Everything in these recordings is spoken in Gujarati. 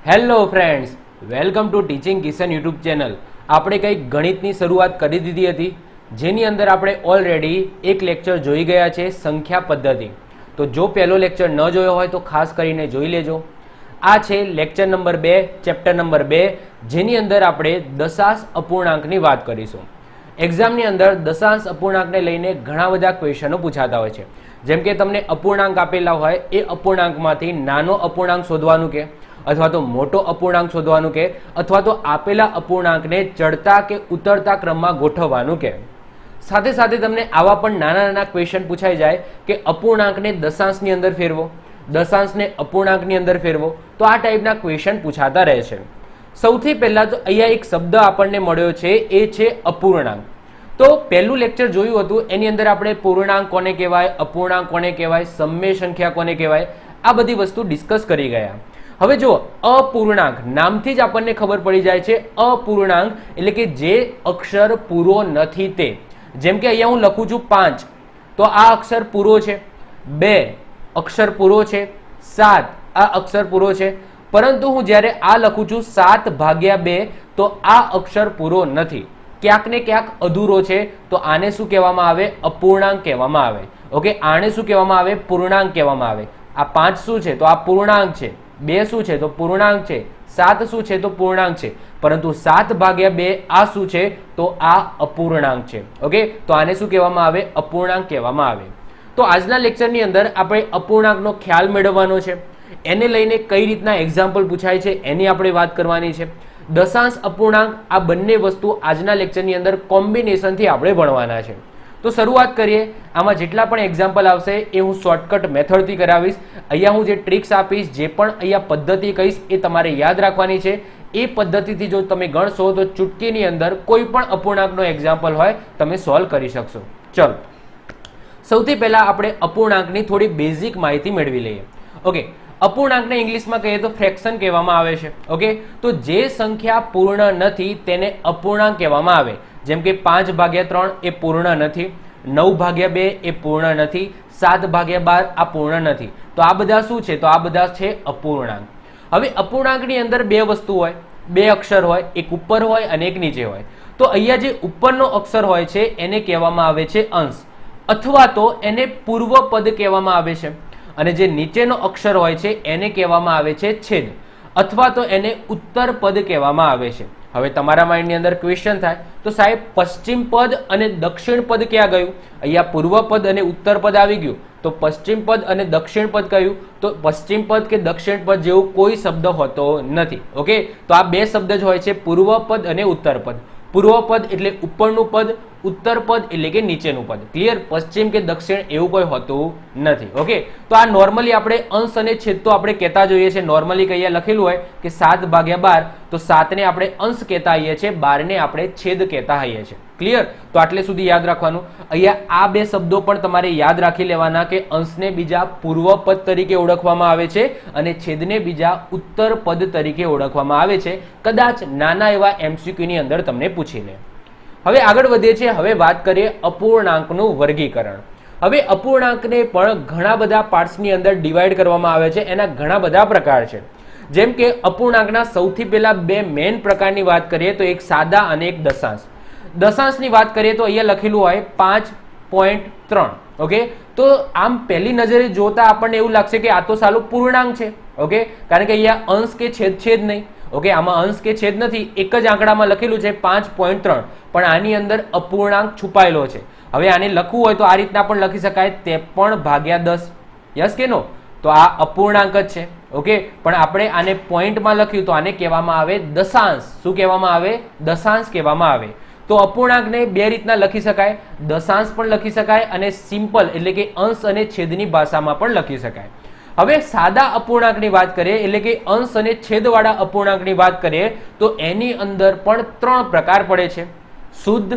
Hello friends, welcome to teaching Kishan YouTube channel. આપણે કંઈક ગણિતની શરૂઆત કરી દીધી હતી, જેની અંદર આપણે ઓલરેડી એક લેક્ચર જોઈ ગયા છે, સંખ્યા પદ્ધતિ. તો જો પહેલો લેક્ચર ન જોયો હોય તો ખાસ કરીને જોઈ લેજો. આ છે લેક્ચર નંબર 2, ચેપ્ટર નંબર 2, જેની અંદર આપણે દશાંશ અપૂર્ણાંકની વાત કરીશું. એક્ઝામની અંદર દશાંશ અપૂર્ણાંકને લઈને ઘણા બધા ક્વેશ્ચનો પૂછાતા હોય છે. જેમ કે તમને અપૂર્ણાંક આપેલા હોય, એ અપૂર્ણાંકમાંથી નાનો અપૂર્ણાંક શોધવાનું કે, અથવા તો મોટો અપૂર્ણાંક શોધવાનું કે, અથવા તો આપેલા અપૂર્ણાંકને ચડતા કે ઉતરતા ક્રમમાં ગોઠવવાનું કે. સાથે સાથે તમને આવા પણ નાના નાના ક્વેશ્ચન પૂછાઈ જાય કે અપૂર્ણાંકને દશાંશની અંદર ફેરવો, દશાંશને અપૂર્ણાંકની અંદર ફેરવો. તો આ ટાઈપના ક્વેશ્ચન પૂછાતા રહે છે. સૌથી પહેલા તો અહીંયા એક શબ્દ આપણને મળ્યો છે, એ છે અપૂર્ણાંક. તો પહેલું લેક્ચર જોયું હતું, એની અંદર આપણે પૂર્ણાંક કોને કહેવાય, અપૂર્ણાંક કોને કહેવાય, સમમેય સંખ્યા કોને કહેવાય, આ બધી વસ્તુ ડિસ્કસ કરી ગયા. હવે જો અપૂર્ણાંક નામથી જ આપણને ખબર પડી જાય છે. અપૂર્ણાંક એટલે કે જે અક્ષર પૂરો નથી તે. જેમ કે અહીંયા હું લખું છું 5, તો આ અક્ષર પૂરો છે. 2 અક્ષર પૂરો છે. 7 આ અક્ષર પૂરો છે. પરંતુ હું જ્યારે આ લખું છું 7/2, તો આ અક્ષર પૂરો નથી, ક્યાંક ને ક્યાંક અધૂરો છે. તો આને શું કહેવામાં આવે? અપૂર્ણાંક કહેવામાં આવે. ઓકે, આને શું કહેવામાં આવે? પૂર્ણાંક કહેવામાં આવે. આ 5 શું છે? તો આ પૂર્ણાંક છે. 2 શું છે? તો પૂર્ણાંક છે. 7 શું છે? તો પૂર્ણાંક છે. પરંતુ 7/2 આ શું છે? તો આ અપૂર્ણાંક છે. ઓકે, તો આને શું કહેવામાં આવે? અપૂર્ણાંક કહેવામાં આવે. તો આજના લેક્ચરની અંદર આપણે અપૂર્ણાંકનો ખ્યાલ મેળવવાનો છે. એને લઈને કઈ રીતના એક્ઝામ્પલ પૂછાય છે એની આપણે વાત કરવાની છે. દશાંશ અપૂર્ણાંક આ બંને વસ્તુ આજના લેક્ચરની અંદર કોમ્બિનેશનથી આપણે ભણવાના છે. તો શરૂઆત કરીએ. આમાં જેટલા પણ એક્ઝામ્પલ આવશે એ હું શોર્ટકટ મેથડથી કરાવીશ. અહીંયા હું જે ટ્રિક્સ આપીશ, જે પણ અહીંયા પદ્ધતિ કહીશ, એ તમારે યાદ રાખવાની છે. એ પદ્ધતિથી જો તમે ગણશો તો ચૂટકીની અંદર કોઈ પણ અપૂર્ણાંકનો એક્ઝામ્પલ હોય તમે સોલ્વ કરી શકશો. ચલો, સૌથી પહેલા આપણે અપૂર્ણાંકની થોડી બેઝિક માહિતી મેળવી લઈએ. ઓકે, અપૂર્ણાંકને ઇંગ્લિશમાં કહીએ તો ફ્રેક્શન કહેવામાં આવે છે. ઓકે, તો જે સંખ્યા પૂર્ણ નથી તેને અપૂર્ણાંક કહેવામાં આવે. જેમ કે 5/3 એ પૂર્ણ નથી, 9/2 એ પૂર્ણ નથી, 7/12 આ પૂર્ણ નથી. તો આ બધા શું છે? તો આ બધા છે અપૂર્ણાંક. હવે અપૂર્ણાંકની અંદર બે વસ્તુ હોય, બે અક્ષર હોય, એક ઉપર હોય અને એક નીચે હોય. તો અહીંયા જે ઉપરનો અક્ષર હોય છે એને કહેવામાં આવે છે અંશ, અથવા તો એને પૂર્વ પદ કહેવામાં આવે છે. અને જે નીચેનો અક્ષર હોય છે એને કહેવામાં આવે છે છેદ, અથવા તો એને ઉત્તર પદ કહેવામાં આવે છે. હવે તમારા માઇન્ડની અંદર ક્વેશ્ચન થાય, તો સાહેબ પશ્ચિમ પદ અને દક્ષિણ પદ ક્યાં ગયું? અહીંયા પૂર્વ પદ અને ઉત્તર પદ આવી ગયું, તો પશ્ચિમ પદ અને દક્ષિણ પદ કયું? તો પશ્ચિમ પદ કે દક્ષિણ પદ જેવું કોઈ શબ્દ હોતો નથી. ઓકે, તો આ બે શબ્દ જ હોય છે, પૂર્વ પદ અને ઉત્તર પદ. પૂર્વ પદ એટલે ઉપરનું પદ, ઉત્તર પદ એટલે કે નીચેનું પદ. ક્લિયર? પશ્ચિમ કે દક્ષિણ એવું કોઈ હોતું નથી. ઓકે, તો આ નોર્મલી આપણે અંશ અને છેદ તો આપણે કહેતા જોઈએ છીએ. નોર્મલી કહીએ લખેલું હોય કે 7/12, તો 7 ને આપણે અંશ કહેતા હોઈએ છીએ, 12 ને આપણે છેદ કહેતા હોઈએ છીએ. ક્લિયર? તો આટલે સુધી યાદ રાખવાનું. અહીંયા આ બે શબ્દો પણ તમારે યાદ રાખી લેવાના કે અંશને બીજા પૂર્વ પદ તરીકે ઓળખવામાં આવે છે અને છેદને બીજા ઉત્તર પદ તરીકે ઓળખવામાં આવે છે. કદાચ નાના એવા MCQ ની અંદર તમને પૂછી લે. હવે આગળ વધીએ છીએ. હવે વાત કરીએ અપૂર્ણાંકનું વર્ગીકરણ. હવે અપૂર્ણાંકને પણ ઘણા બધા પાર્ટ્સની અંદર ડિવાઈડ કરવામાં આવે છે. એના ઘણા બધા પ્રકાર છે. જેમ કે અપૂર્ણાંકના સૌથી પહેલા બે મેઇન પ્રકારની વાત કરીએ તો એક સાદા અને એક દશાંશ. દશાંશની વાત કરીએ તો અહીંયા લખેલું હોય 5.3. ઓકે, તો આમ પહેલી નજરે જોતા આપણને એવું લાગશે કે આ તો સાલું પૂર્ણાંક છે. ઓકે, કારણ કે અહીંયા અંશ કે છેદ છે જ નહીં. ઓકે, આમાં અંશ કે છેદ નથી, એક જ આંકડામાં લખેલું છે 5.3, પણ આની અંદર અપૂર્ણાંક છુપાયેલો છે. હવે આને લખવું હોય તો આ રીતના પણ લખી શકાય, 53/10. યસ કે નો? તો આ અપૂર્ણાંક જ છે. ઓકે, પણ આપણે આને પોઈન્ટમાં લખ્યું તો આને કહેવામાં આવે દશાંશ. શું કહેવામાં આવે? દશાંશ કહેવામાં આવે. તો અપૂર્ણાંકને બે રીતના લખી શકાય, દશાંશ પણ લખી શકાય અને સિમ્પલ એટલે કે અંશ અને છેદની ભાષામાં પણ લખી શકાય. હવે સાદા અપૂર્ણાંકની વાત કરીએ એટલે કે અંશ અને છેદવાળા અપૂર્ણાંકની વાત કરીએ તો એની અંદર પણ 3 પ્રકાર પડે છે: શુદ્ધ,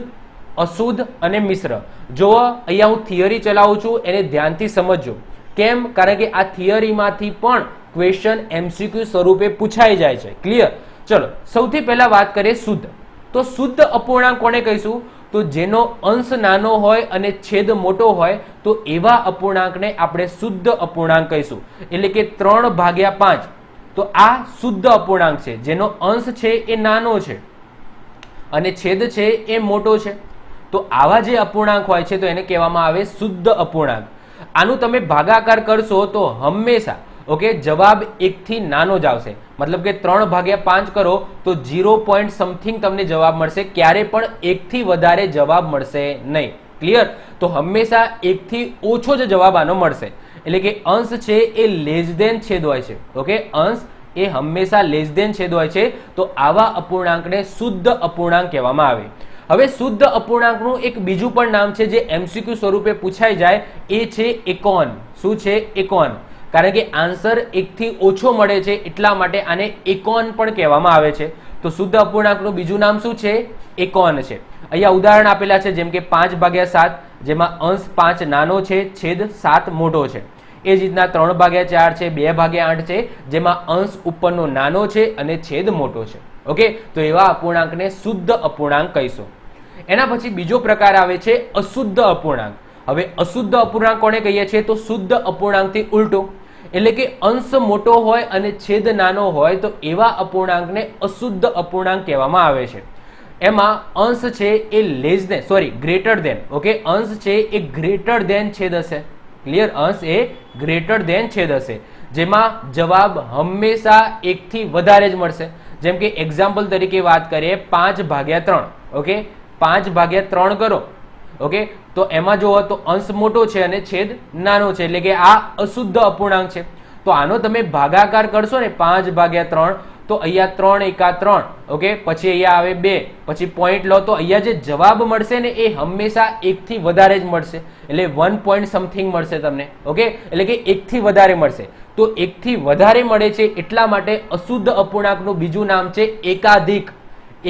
અશુદ્ધ અને મિશ્ર. જો અહીંયા હું થિયરી ચલાવું છું, એને ધ્યાનથી સમજજો. કેમ? કારણ કે આ થિયરીમાંથી પણ ક્વેશ્ચન MCQ સ્વરૂપે પૂછાઈ જાય છે. ક્લિયર? ચલો, સૌથી પહેલા વાત કરીએ શુદ્ધ. તો શુદ્ધ અપૂર્ણાંક કોને કહીશું? તો જેનો અંશ નાનો હોય અને છેદ મોટો હોય તો એવા અપૂર્ણાંકને આપણે શુદ્ધ અપૂર્ણાંક કહીશું. એટલે કે 3/5 તો આ શુદ્ધ અપૂર્ણાંક છે જેનો અંશ છે એ નાનો છે અને છેદ છે એ મોટો છે. તો આવા જે અપૂર્ણાંક હોય છે તો એને કહેવામાં આવે શુદ્ધ અપૂર્ણાંક. આનું તમે ભાગાકાર કરશો તો હંમેશા ઓકે જવાબ 1 થી નાનો જ આવશે. મતલબ કે 3/5 કરો તો 0 પોઈન્ટ સમથિંગ તમને જવાબ મળશે, ક્યારે પણ 1 થી વધારે જવાબ મળશે નહીં. ક્લિયર? તો હંમેશા 1 થી ઓછો જ જવાબ આનો મળશે. એટલે કે અંશ છે એ લેસ ધેન છેદ હોય છે. ઓકે, અંશ એ હંમેશા લેસ ધેન છેદ હોય છે. તો આવા અપૂર્ણાંકને શુદ્ધ અપૂર્ણાંક કહેવામાં આવે. હવે શુદ્ધ અપૂર્ણાંકનું એક બીજું પણ નામ છે જે MCQ સ્વરૂપે પૂછાઈ જાય, એ છે એકોન. શું છે? એકોન. કારણ કે આન્સર 1 થી ઓછો મળે છે એટલા માટે આને એકોન પણ કહેવામાં આવે છે. તો શુદ્ધ અપૂર્ણાંકનું બીજું નામ શું છે? એકોન છે. અહીંયા ઉદાહરણ આપેલા છે, જેમ કે 5/7 જેમાં અંશ 5 નાનો છે, છેદ 7 મોટો છે. એ જ રીતના 3/4 છે, 2/8 છે જેમાં અંશ ઉપરનો નાનો છે અને છેદ મોટો છે. ઓકે, તો એવા અપૂર્ણાંકને શુદ્ધ અપૂર્ણાંક કહીશું. એના પછી બીજો પ્રકાર આવે છે અશુદ્ધ અપૂર્ણાંક. હવે અશુદ્ધ અપૂર્ણાંક કોને કહીએ છીએ? તો શુદ્ધ અપૂર્ણાંકથી ઉલટો. એટલે કે અંશ મોટો હોય અને છેદ નાનો હોય તો એવા અપૂર્ણાંકને અશુદ્ધ અપૂર્ણાંક કહેવામાં આવે છે. એમાં અંશ છે એ less than greater than. Okay, અંશ છે એ ગ્રેટર ધેન છેદ હશે. ક્લિયર? અંશ એ ગ્રેટર ધેન છેદ હશે જેમાં જવાબ હંમેશા 1 થી વધારે જ મળશે. જેમ કે એક્ઝામ્પલ તરીકે વાત કરીએ 5/3. ઓકે, 5/3 કરો. ઓકે, તો એમાં જુઓ તો અંશ મોટો છે અને છેદ નાનો છે, એટલે કે આ અશુદ્ધ અપૂર્ણાંક છે. તો આનો તમે ભાગાકાર કરશો ને 5/3 તો અહીંયા 3 એકા 3. ઓકે, પછી અહીંયા આવે 2, પછી પોઈન્ટ લો તો અહીંયા જે જવાબ મળશે ને એ હંમેશા 1 થી વધારે જ મળશે. એટલે 1 પોઈન્ટ સમથિંગ મળશે તમને. ઓકે, એટલે કે 1 થી વધારે મળશે. તો 1 થી વધારે મળે છે એટલા માટે અશુદ્ધ અપૂર્ણાંકનું બીજું નામ છે એકાધિક.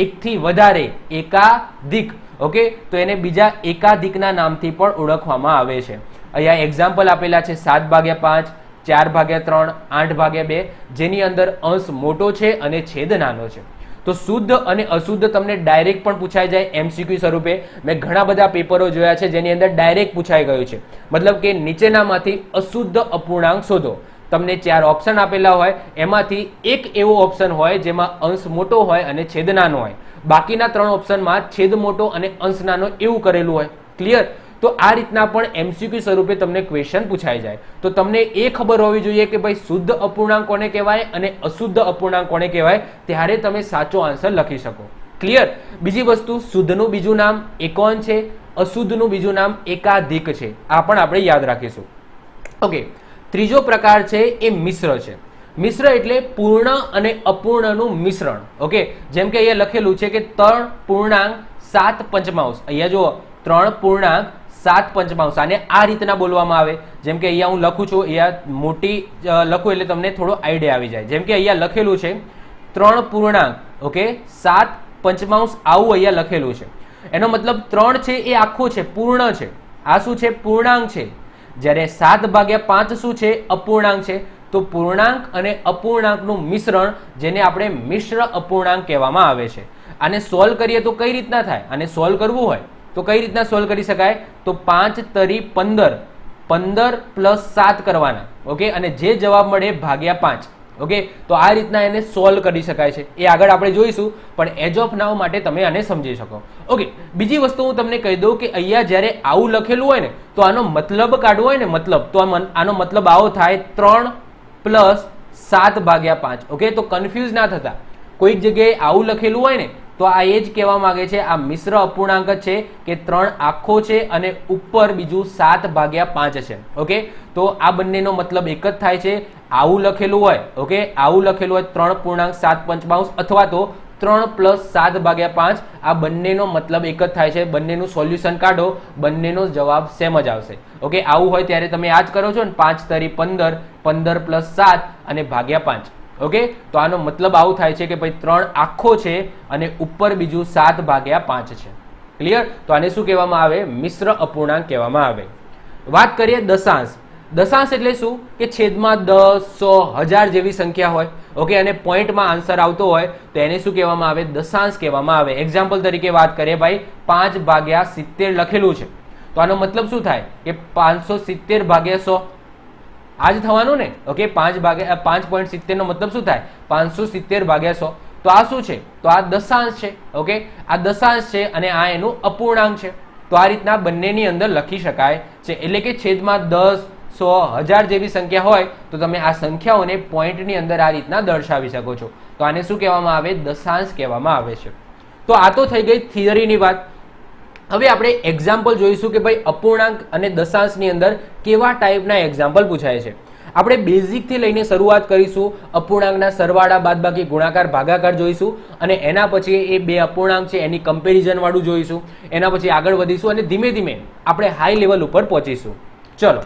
1 થી વધારે, એકાધિક. ઓકે, તો એને બીજા એકાધિકના નામથી પણ ઓળખવામાં આવે છે. અહીંયા એક્ઝામ્પલ આપેલા છે 7/5, 4/3, 8/2 જેની અંદર અંશ મોટો છે અને છેદ નાનો છે. તો શુદ્ધ અને અશુદ્ધ તમને ડાયરેક્ટ પણ પૂછાઈ જાય MCQ સ્વરૂપે. મેં ઘણા બધા પેપરો જોયા છે જેની અંદર ડાયરેક્ટ પૂછાઈ ગયું છે. મતલબ કે નીચેનામાંથી અશુદ્ધ અપૂર્ણાંક શોધો. તમને 4 ઓપ્શન આપેલા હોય, એમાંથી એક એવો ઓપ્શન હોય જેમાં અંશ મોટો હોય અને છેદ નાનો હોય. બાકીના 3 ઓપ્શનમાં છેદ મોટો અને અંશ નાનો એવું કરેલું હોય. ક્લિયર? તો આ રીતના પણ MCQ સ્વરૂપે તમને ક્વેશ્ચન પૂછાઈ જાય. તો તમને એ ખબર હોવી જોઈએ કે ભાઈ શુદ્ધ અપૂર્ણાંક કોને કહેવાય અને અશુદ્ધ અપૂર્ણાંક કોને કહેવાય, ત્યારે તમે સાચો આન્સર લખી શકો. ક્લિયર? બીજી વસ્તુ, શુદ્ધનું બીજું નામ એકોન છે, અશુદ્ધનું બીજું નામ એકાધિક છે. આ પણ આપણે યાદ રાખીશું. ઓકે, ત્રીજો પ્રકાર છે એ મિશ્ર છે. મિશ્ર એટલે પૂર્ણ અને અપૂર્ણનું મિશ્રણ. ઓકે, જેમ કે અહીંયા લખેલું છે કે 3.7 અહીંયા જુઓ 3.7 આને આ રીતના બોલવામાં આવે. જેમ કે અહીંયા હું લખું છું, અહીંયા મોટી લખું એટલે તમને થોડો આઈડિયા આવી જાય. જેમ કે અહીંયા લખેલું છે 3.7 આવું અહીંયા લખેલું છે. એનો મતલબ 3 છે એ આખો છે, પૂર્ણ છે. આ શું છે? પૂર્ણાંક છે. જ્યારે 7/5 શું છે? અપૂર્ણાંક છે. તો પૂર્ણાંક અને અપૂર્ણાંકનું મિશ્રણ જેને આપણે મિશ્ર અપૂર્ણાંક કહેવામાં આવે છે. આને સોલ્વ કરીએ તો કઈ રીતના થાય? આને સોલ્વ કરવું હોય તો કઈ રીતના સોલ્વ કરી શકાય? તો 5 તરી 15, 15 + 7 કરવાના. ઓકે, અને જે જવાબ મળે ભાગ્યા 5. ઓકે, તો આ રીતના એને સોલ્વ કરી શકાય છે. એ આગળ આપણે જોઈશું, પણ એજ ઓફ નાઉ માટે તમે આને સમજી શકો. ઓકે, બીજી વસ્તુ હું તમને કહી દઉં કે અહીંયા જ્યારે આવું લખેલું હોય ને તો આનો મતલબ કાઢવો હોય ને મતલબ, તો આનો મતલબ આવો થાય 3 + 7/5. ઓકે, તો કન્ફ્યુઝ ના થતા. કોઈક જગ્યાએ આવું લખેલું હોય ને તો આ એ જ કહેવા માંગે છે આ મિશ્ર અપૂર્ણાંક જ છે કે 3 આખો છે અને ઉપર બીજું 7/5 છે. ઓકે, તો આ બંનેનો મતલબ એક જ થાય છે. આવું લખેલું હોય, ઓકે, આવું લખેલું હોય 3.7 અથવા તો 3 + 7/5, આ બંનેનો મતલબ એક જ થાય છે. બંનેનું સોલ્યુશન કાઢો, બંનેનો જવાબ સેમ જ આવશે. ઓકે, આવું હોય ત્યારે તમે આ જ કરો છો ને 5 તરી 15, 15 + 7 અને ભાગ્યા 5. ઓકે, તો આનો મતલબ આવું થાય છે કે ભાઈ 3 આખો છે અને ઉપર બીજું 7/5 છે. ક્લિયર? તો આને શું કહેવામાં આવે? મિશ્ર અપૂર્ણાંક કહેવામાં આવે. વાત કરીએ દશાંશ. દશાંશ એટલે શું? કે છેદમાં 10, 100, 1000 જેવી સંખ્યા હોય. ઓકે, અને પોઈન્ટમાં આન્સર આવતો હોય તો એને શું કહેવામાં આવે? દશાંશ કહેવામાં આવે. એક્ઝામ્પલ તરીકે વાત કરીએ ભાઈ 5/70 લખેલું છે તો આનો મતલબ શું થાય? કે 570/100. આ જ થવાનું ને. ઓકે, 5.70 નો મતલબ શું થાય? 570 ભાગ્યા 100. તો આ શું છે? તો આ દશાંશ છે. ઓકે, આ દશાંશ છે અને આ એનું અપૂર્ણાંક છે. તો આ રીતના બંનેની અંદર લખી શકાય છે. એટલે કે છેદમાં 10, 100, 1000 જેવી સંખ્યા હોય તો તમે આ સંખ્યાઓને પોઈન્ટની અંદર આ રીતના દર્શાવી શકો છો. તો આને શું કહેવામાં આવે? દશાંશ કહેવામાં આવે છે. તો આ તો થઈ ગઈ થિયરીની વાત. હવે આપણે એક્ઝામ્પલ જોઈશું કે ભાઈ અપૂર્ણાંક અને દશાંશની અંદર કેવા ટાઈપના એક્ઝામ્પલ પૂછાય છે. આપણે બેઝિકથી લઈને શરૂઆત કરીશું. અપૂર્ણાંકના સરવાળા, બાદબાકી, ગુણાકાર, ભાગાકાર જોઈશું અને એના પછી એ બે અપૂર્ણાંક છે એની કમ્પેરિઝન વાળું જોઈશું. એના પછી આગળ વધીશું અને ધીમે ધીમે આપણે હાઈ લેવલ ઉપર પહોંચીશું. ચલો,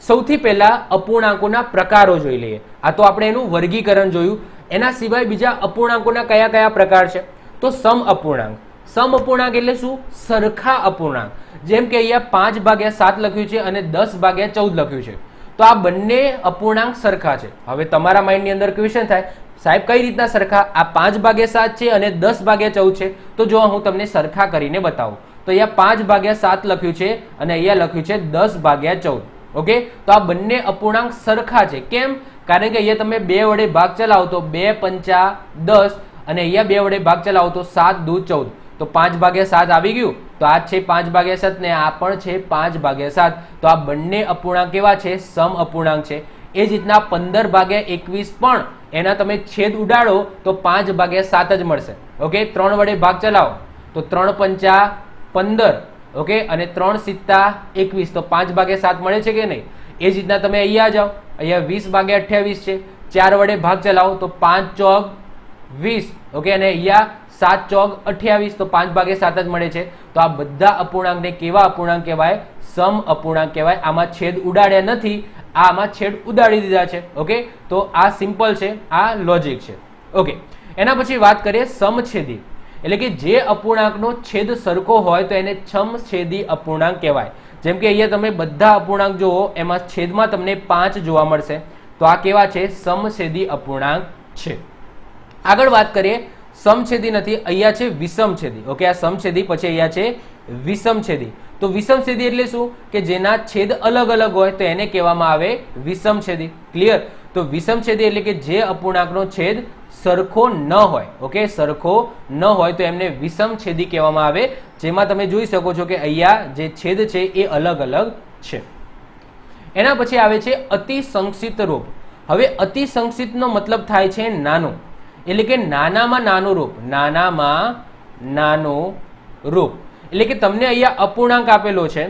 સૌથી પહેલા અપૂર્ણાંકોના પ્રકારો જોઈ લઈએ. આ તો આપણે એનું વર્ગીકરણ જોયું. એના સિવાય બીજા અપૂર્ણાંકોના કયા કયા પ્રકાર છે? તો સમ અપૂર્ણાંક. સમ અપૂર્ણાંક એટલે શું? સરખા અપૂર્ણાંક. જેમ કે અહીંયા 5/7 લખ્યું છે અને 10/14 લખ્યું છે. તો આ બંને અપૂર્ણાંક સરખા છે. હવે તમારા માઇન્ડની અંદર ક્વેશ્ચન થાય, સાહેબ કઈ રીતના સરખા? આ 5/7 છે અને 10/14 છે. તો જો હું તમને સરખા કરીને બતાવું. તો અહીંયા 5/7 લખ્યું છે અને અહીંયા લખ્યું છે 10/14. ઓકે, તો આ બંને અપૂર્ણાંક સરખા છે. કેમ? કારણ કે અહીંયા તમે 2 વડે ભાગ ચલાવો તો 2 પંચા 10 અને અહીંયા 2 વડે ભાગ ચલાવો તો 7 દુ 14. તો 5/7 આવી ગયું. તો આ છે 5/7 ને આ પણ છે 5/7. તો આ બંને અપૂર્ણાંક કેવા છે? સમ અપૂર્ણાંક છે. એ જ રીતના 15/21 પણ એના તમે છેદ ઉડાડો તો 5/7 જ મળશે. ઓકે, 3 વડે ભાગ ચલાવો તો 3 પંચા 15. ઓકે, અને 3 સિત્તા 21. તો 5/7 મળે છે કે નહીં? એ જ રીતના તમે અહીંયા જાઓ, અહીંયા 20/28 છે. 4 વડે ભાગ ચલાવો તો 5 ચોક 20. ઓકે, અને અહીંયા 7 ચોક 28. તો 5/7 જ મળે છે. તો આ બધા અપૂર્ણાંકને કેવા અપૂર્ણાંક કહેવાય? સમ અપૂર્ણાંક કહેવાય. આમાં છેદ ઉડાડ્યા નથી, આમાં છેદ ઉડાડી દીધા છે. ઓકે, તો આ સિમ્પલ છે, આ લોજિક છે. ઓકે, એના પછી વાત કરીએ સમછેદી. એટલે કે જે અપૂર્ણાંકનો છેદ સરખો હોય તો એને સમછેદી અપૂર્ણાંક કહેવાય. જેમ કે અહીંયા તમે બધા અપૂર્ણાંક જુઓ, એમાં છેદમાં તમને 5 જોવા મળશે. તો આ કેવા છે? સમછેદી અપૂર્ણાંક છે. આગળ વાત કરીએ, સમછેદી નથી, અહીંયા છે વિષમછેદી. ઓકે, આ સમછેદી પછી અહીંયા છે વિષમછેદી. તો વિષમછેદી એટલે શું? કે જેના છેદ અલગ અલગ હોય તો એને કહેવામાં આવે વિષમછેદી. ક્લિયર? તો વિષમછેદી એટલે કે જે અપૂર્ણાંકનો છેદ સરખો ન હોય. ઓકે, સરખો ન હોય તો એમને વિષમછેદી કહેવામાં આવે. જેમાં તમે જોઈ શકો છો કે અહીંયા જે છેદ છે એ અલગ અલગ છે. એના પછી આવે છે અતિ સંક્ષિપ્ત રૂપ. હવે અતિ સંક્ષિપ્તનો મતલબ થાય છે નાનું, એટલે કે નાનામાં નાનું રૂપ. નાનામાં નાનું રૂપ એટલે કે તમને અહીંયા અપૂર્ણાંક આપેલો છે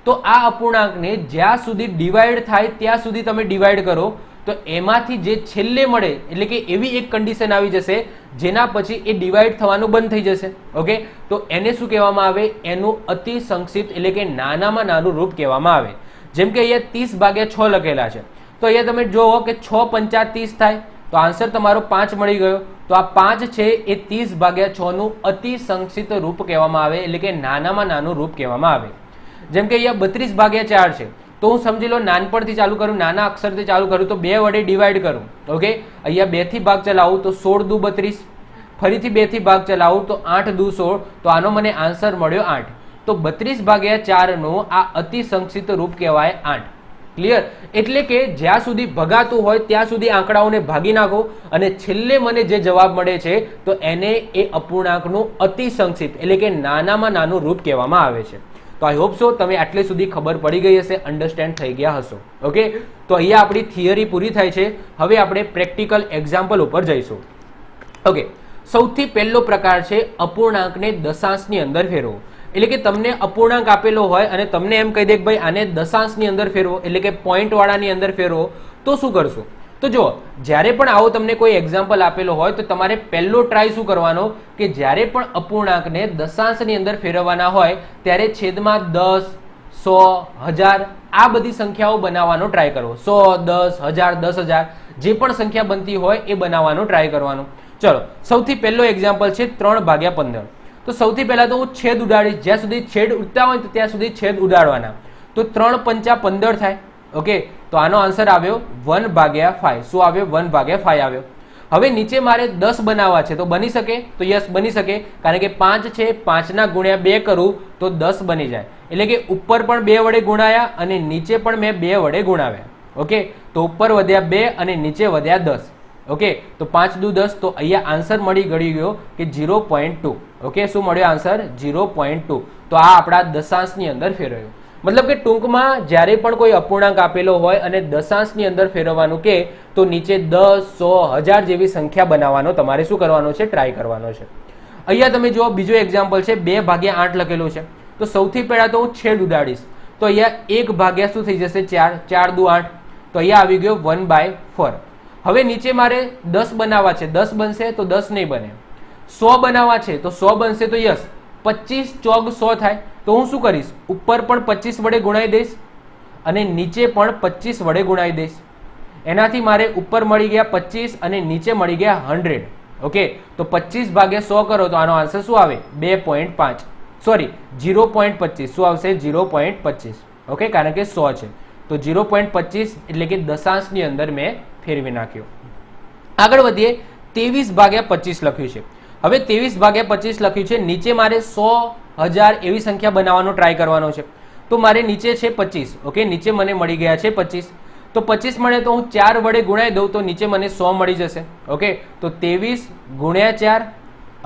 તો આ અપૂર્ણાંકને જ્યાં સુધી ડિવાઈડ થાય ત્યાં સુધી તમે ડિવાઈડ કરો તો એમાંથી જે છેલ્લે મળે એટલે કે એવી એક કન્ડિશન આવી જશે જેના પછી એ ડિવાઈડ થવાનું બંધ થઈ જશે. ઓકે, તો એને શું કહેવામાં આવે? એનું અતિ સંક્ષિપ્ત એટલે કે નાનામાં નાનું રૂપ કહેવામાં આવે. જેમ કે અહીંયા 30/6 લખેલા છે તો અહીંયા તમે જુઓ કે 6 પંચા 30 થાય. તો આન્સર તમારો 5 મળી ગયો. તો આ 5 છે એ 30/6 નું અતિ સંક્ષિપ્ત રૂપ કહેવામાં આવે, એટલે કે નાનામાં નાનું રૂપ કહેવામાં આવે. જેમ કે અહીંયા 32/4 છે તો હું સમજી લો નાનપણથી ચાલુ કરું, નાના અક્ષરથી ચાલુ કરું તો 2 વડે ડિવાઈડ કરું. ઓકે, અહીંયા 2 થી ભાગ ચલાવું તો 16 દુ 32. ફરીથી 2 થી ભાગ ચલાવું તો 8 દુ 16. તો આનો મને આન્સર મળ્યો 8. તો 32/4 નું આ અતિ સંક્ષિપ્ત રૂપ કહેવાય 8. ક્લિયર? એટલે કે જ્યાં સુધી ભગાતું હોય ત્યાં સુધી આંકડાઓને ભાગી નાખો અને છેલ્લે મને જે જવાબ મળે છે તો એને એ અપૂર્ણાંકનું અતિ સંક્ષિપ્ત એટલે કે નાનામાં નાનું રૂપ કહેવામાં આવે છે. તો આઈ હોપ સો તમે આટલે સુધી ખબર પડી ગઈ હશે, અન્ડરસ્ટેન્ડ થઈ ગયા હશો. ઓકે, તો અહીંયા આપણી થિયરી પૂરી થાય છે. હવે આપણે પ્રેક્ટિકલ એક્ઝામ્પલ ઉપર જઈશું. ઓકે, સૌથી પહેલો પ્રકાર છે અપૂર્ણાંકને દશાંશની અંદર ફેરવો. એટલે કે તમને અપૂર્ણાંક આપેલો હોય અને તમને એમ કહી દે કે ભાઈ આને દશાંશની અંદર ફેરવો એટલે કે પોઈન્ટ વાળાની અંદર ફેરવો, તો શું કરશું? તો જો જ્યારે પણ આવો તમને કોઈ એક્ઝામ્પલ આપેલો હોય તો તમારે પહેલો ટ્રાય શું કરવાનો કે જ્યારે પણ અપૂર્ણાંકને દશાંશની અંદર ફેરવવાના હોય ત્યારે છેદમાં 10, 100, 1000 આ બધી સંખ્યાઓ બનાવવાનો ટ્રાય કરવો. 100, 10, 1000, 10000 જે પણ સંખ્યા બનતી હોય એ બનાવવાનો ટ્રાય કરવાનો. ચલો, સૌથી પહેલો એક્ઝામ્પલ છે 3/15. તો સૌથી પહેલા તો હું છેદ ઉડાડીશ. જ્યાં સુધી છેદ ઉડતા હોય તો ત્યાં સુધી છેદ ઉડાડવાના. તો 3 પંચા 15 થાય. ઓકે, તો આનો આન્સર આવ્યો 1/5. શું આવ્યો? 1/5 આવ્યો. હવે નીચે મારે 10 બનાવવા છે તો બની શકે? તો યસ, બની શકે. કારણ કે 5 છે, 5 ના ગુણ્યા 2 કરું તો 10 બની જાય. એટલે કે ઉપર પણ 2 વડે ગુણાયા અને નીચે પણ મેં 2 વડે ગુણાવ્યા. ઓકે, તો ઉપર વધ્યા 2 અને નીચે વધ્યા 10. ઓકે, તો 5 દુ 10, તો અહીંયા આન્સર મળી ગયો કે 0.2. ઓકે, શું મળ્યો આન્સર? 0.2. તો આ આપણા દશાંશની અંદર ફેરવ્યો. મતલબ કે ટૂંકમાં જ્યારે પણ કોઈ અપૂર્ણાંક આપેલો હોય અને દશાંશની અંદર ફેરવવાનું કે તો નીચે 10, 100, 1000 જેવી સંખ્યા બનાવવાનો તમારે શું કરવાનો છે? ટ્રાય કરવાનો છે. અહીંયા તમે જુઓ, બીજો એક્ઝામ્પલ છે, 2/8 લખેલું છે. તો સૌથી પહેલા તો હું છેદ ઉડાડીશ. તો અહીંયા 1 ભાગ્યા શું થઈ જશે? 4. 4 દુ 8. તો અહીંયા આવી ગયો 1/4. હવે નીચે મારે 10 બનાવવા છે. 10 બનશે તો 10 નહીં બને. 100 બનાવવા છે તો 100 બનશે તો યસ. 25 ચોક 100 થાય. તો હું શું કરીશ? ઉપર પણ 25 વડે ગુણાઈ દઈશ અને નીચે પણ 25 વડે ગુણાઈ દઈશ. એનાથી મારે ઉપર મળી ગયા 25 અને નીચે મળી ગયા 100. ઓકે, તો 25 ભાગ્યા 100 કરો તો આનો આન્સર શું આવે? 2.5. સોરી, 0.25. શું આવશે? 0.25. ઓકે, કારણ કે 100 છે તો 0.25 એટલે કે દશાંશની અંદર મેં ફેરવી નાખ્યો. આગળ વધીએ. 23/25 લખ્યું છે. હવે 23/25 લખ્યું છે. નીચે મારે 100, 1000 એવી સંખ્યા બનાવવાનો ટ્રાય કરવાનો છે. તો મારે નીચે છે 25. ઓકે, નીચે મને મળી ગયા છે 25. તો 25 મળે તો હું 4 વડે ગુણાઈ દઉં તો નીચે મને 100 મળી જશે. ઓકે, તો 23 ગુણ્યા 4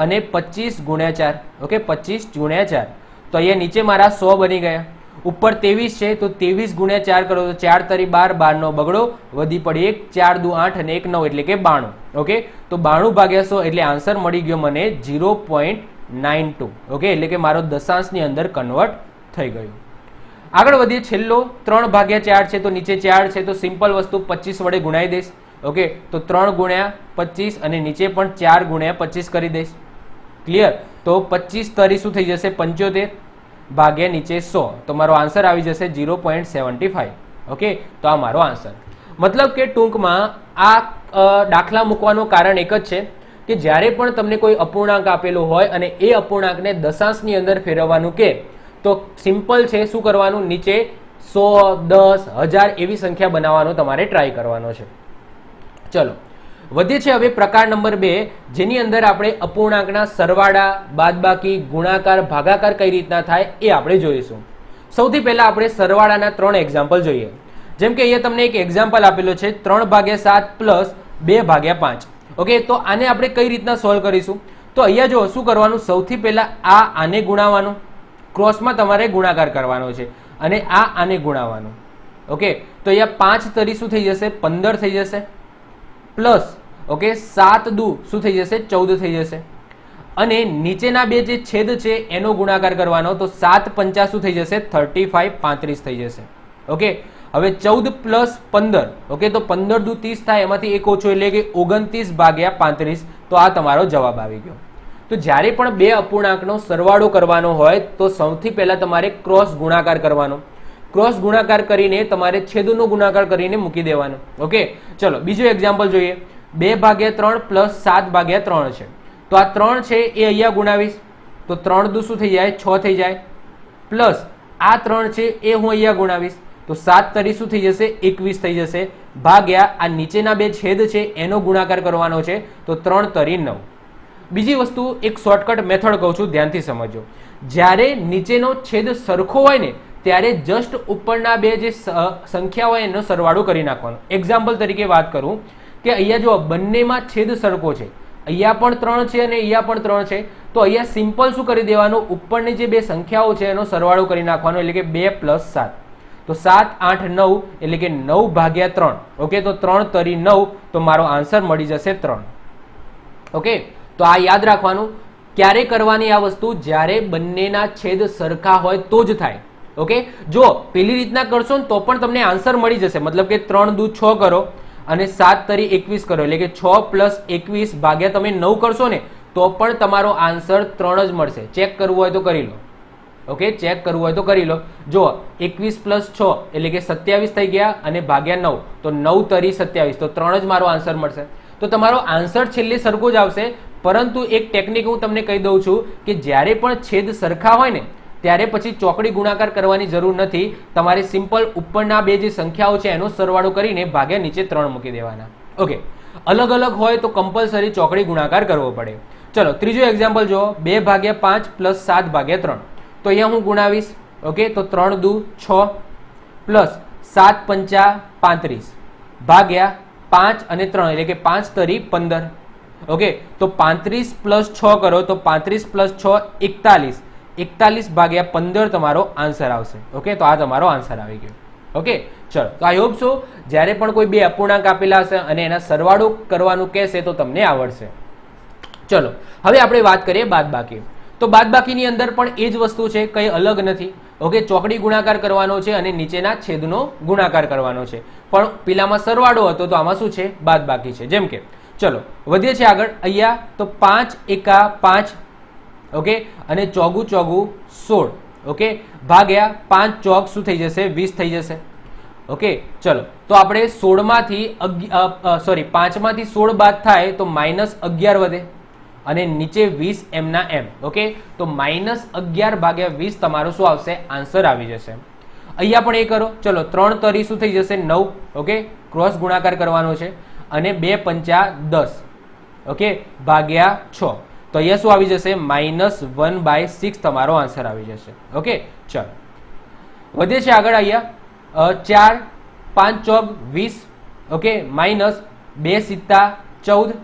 અને 25 ગુણ્યા 4. ઓકે, 25 ગુણ્યા 4. તો અહીંયા નીચે મારા 100 બની ગયા. ઉપર 23 છે તો 23 ગુણ્યા 4 કરો તો 4 તરી 12, 12 નો બગડો, વધી પડી 1, 4 દુ 8 અને 1 9 એટલે કે 92. ઓકે, તો 92/100 એટલે આન્સર મળી ગયો મને 0.92. ઓકે, એટલે કે મારો દશાંશની અંદર કન્વર્ટ થઈ ગયું. આગળ વધીએ. છેલ્લો 3/4 છે તો નીચે 4 છે તો સિમ્પલ વસ્તુ 25 વડે ગુણાઈ દઈશ. ઓકે, તો 3 ગુણ્યા 25 અને નીચે પણ 4 ગુણ્યા 25 કરી દઈશ. ક્લિયર? તો 25 તરી શું થઈ જશે? 75 ભાગ્યા નીચે 100. તો મારો આન્સર આવી જશે 0.75. ઓકે, તો આ મારો આન્સર. મતલબ કે ટૂંકમાં આ દાખલા મૂકવાનું કારણ એક જ છે કે જ્યારે પણ તમને કોઈ અપૂર્ણાંક આપેલો હોય અને એ અપૂર્ણાંકને દશાંશની અંદર ફેરવવાનું કે તો સિમ્પલ છે. શું કરવાનું? નીચે 100, 10, 1000 એવી સંખ્યા બનાવવાનો તમારે ટ્રાય કરવાનો છે. ચલો વધીએ છે હવે પ્રકાર નંબર 2, જેની અંદર આપણે અપૂર્ણાંકના સરવાળા, બાદબાકી, ગુણાકાર, ભાગાકાર કઈ રીતના થાય એ આપણે જોઈશું. સૌથી પહેલા આપણે સરવાળાના 3 એક્ઝામ્પલ જોઈએ. જેમ કે અહીંયા તમને એક એક્ઝામ્પલ આપેલો છે 3/7 પ્લસ 2/5. ઓકે, તો આને આપણે કઈ રીતના સોલ્વ કરીશું? તો અહીંયા જો શું કરવાનું? સૌથી પહેલા આને ગુણાવવાનું, ક્રોસમાં તમારે ગુણાકાર કરવાનો છે અને આને ગુણાવવાનું. ઓકે, તો અહીંયા 5 તરી શું થઈ જશે? 15 થઈ જશે. પ્લસ ઓકે 7 દુ શું થઈ જશે? 14 થઈ જશે. અને નીચેના બે જે છેદ છે એનો ગુણાકાર કરવાનો, તો 7 પંચા શું થઈ જશે? 35, 35 થઈ જશે. ઓકે, હવે 14 પ્લસ 15. ઓકે, તો 15 દુ 30 થાય, એમાંથી એક ઓછો એટલે કે 29/35. તો આ તમારો જવાબ આવી ગયો. તો જ્યારે પણ બે અપૂર્ણાંકનો સરવાળો કરવાનો હોય તો સૌથી પહેલા તમારે ક્રોસ ગુણાકાર કરવાનો. ક્રોસ ગુણાકાર કરીને તમારે છેદનો ગુણાકાર કરીને મૂકી દેવાનો. ઓકે, ચલો બીજો એક્ઝામ્પલ જોઈએ. 2/3 પ્લસ 7/3 છે. તો આ 3 છે એ અહીંયા ગુણાવીશ તો 3 દુ શું થઈ જાય? 6 થઈ જાય. પ્લસ આ 3 છે એ હું અહીંયા ગુણાવીશ તો 7 તરી શું થઈ જશે? 21 થઈ જશે. ભાગ્યા આ નીચેના બે છેદ છે એનો ગુણાકાર કરવાનો છે તો 3 તરી 9. બીજી વસ્તુ એક શોર્ટકટ મેથડ કહું છું, ધ્યાનથી સમજો. જ્યારે નીચેનો છેદ સરખો હોય ને ત્યારે જસ્ટ ઉપરના બે જે સંખ્યા હોય એનો સરવાળો કરી નાખવાનો. એક્ઝામ્પલ તરીકે વાત કરું કે અહીંયા જો બંનેમાં છેદ સરખો છે, અહીંયા પણ 3 છે અને અહીંયા પણ 3 છે, તો અહીંયા સિમ્પલ શું કરી દેવાનું? ઉપરની જે બે સંખ્યાઓ છે એનો સરવાળો કરી નાખવાનો, એટલે કે 2 + 7. તો 7, 8, 9 એટલે કે 9/3. ઓકે, તો 3 તરી 9. તો મારો આન્સર મળી જશે 3. ઓકે, તો આ યાદ રાખવાનું. ક્યારે કરવાની આ વસ્તુ? જ્યારે બંનેના છેદ સરખા હોય તો જ થાય. ઓકે, જો પેલી રીતના કરશો ને તો પણ તમને આન્સર મળી જશે. મતલબ કે 3 દુ 6 કરો અને 7 તરી 21 કરો, એટલે કે 6 + 21 ભાગ્યા તમે 9 કરશો ને તો પણ તમારો આન્સર 3 જ મળશે. ચેક કરવું હોય તો કરી લો. ઓકે, ચેક કરવું હોય તો કરી લો. જો 21 + 6 એટલે કે 27 થઈ ગયા અને ભાગ્યા 9 તો 9 તરી 27, તો 3 જ મારો આન્સર મળશે. તો તમારો આન્સર છેલ્લે સરખો જ આવશે. પરંતુ એક ટેકનિક હું તમને કહી દઉં છું કે જ્યારે પણ છેદ સરખા હોય ને ત્યારે પછી ચોકડી ગુણાકાર કરવાની જરૂર નથી. તમારે સિમ્પલ ઉપરના બે જે સંખ્યાઓ છે એનો સરવાળો કરીને ભાગ્યા નીચે 3 મૂકી દેવાના. ઓકે, અલગ અલગ હોય તો કમ્પલસરી ચોકડી ગુણાકાર કરવો પડે. ચલો ત્રીજો એક્ઝામ્પલ જુઓ. 2/5 પ્લસ 7/3. તો અહીંયા હું ગુણાવીશ. ઓકે, તો 3 દુ 6 પ્લસ 7 પંચા 35 ભાગ્યા 5 અને 3 એટલે કે 5 તરી 15. ઓકે, તો 35 પ્લસ 6 કરો તો 35 પ્લસ 6 41. 41 ભાગ્યા 15 તમારો આન્સર આવશે. ઓકે, તો આ તમારો આન્સર આવી ગયો. ઓકે, ચલો, તો આઈ હોપ સો જ્યારે પણ કોઈ બે અપૂર્ણાંક આપેલા હશે અને એના સરવાળો કરવાનું કહેશે તો તમને આવડશે. ચલો, હવે આપણે વાત કરીએ બાદબાકી. તો બાદબાકીની અંદર પણ એ જ વસ્તુ છે, કંઈ અલગ નથી. ઓકે, ચોકડી ગુણાકાર કરવાનો છે અને નીચેના છેદનો ગુણાકાર કરવાનો છે, પણ પેલામાં સરવાળો હતો તો આમાં શું છે, બાદબાકી છે. જેમ કે ચલો વધીએ છીએ આગળ. અહીંયા તો 5 એકા 5, ઓકે, અને ચોગું ચોગું 16, ઓકે, ભાગ્યા 5 ચોક શું થઈ જશે, 20 થઈ જશે. ઓકે, ચલો, તો આપણે 16 માંથી 5 માંથી 16 બાદ થાય તો -11 વધે અને નીચે 20 એમના એમ. ઓકે, તો -11 ભાગ્યા 20 તમારો શું આવશે, આન્સર આવી જશે. અહીંયા પણ એ કરો. ચલો 3 તરી શું થઈ જશે, 9. ઓકે, ક્રોસ ગુણાકાર કરવાનો છે અને 2 પંચા 10, ઓકે, ભાગ્યા 6. તો અહીંયા શું આવી જશે, -1/6 તમારો આન્સર આવી જશે. ઓકે, ચલો વધીએ છીએ આગળ. અહીંયા 4 5 ચોક 20, ઓકે, -2 સિત્તા 14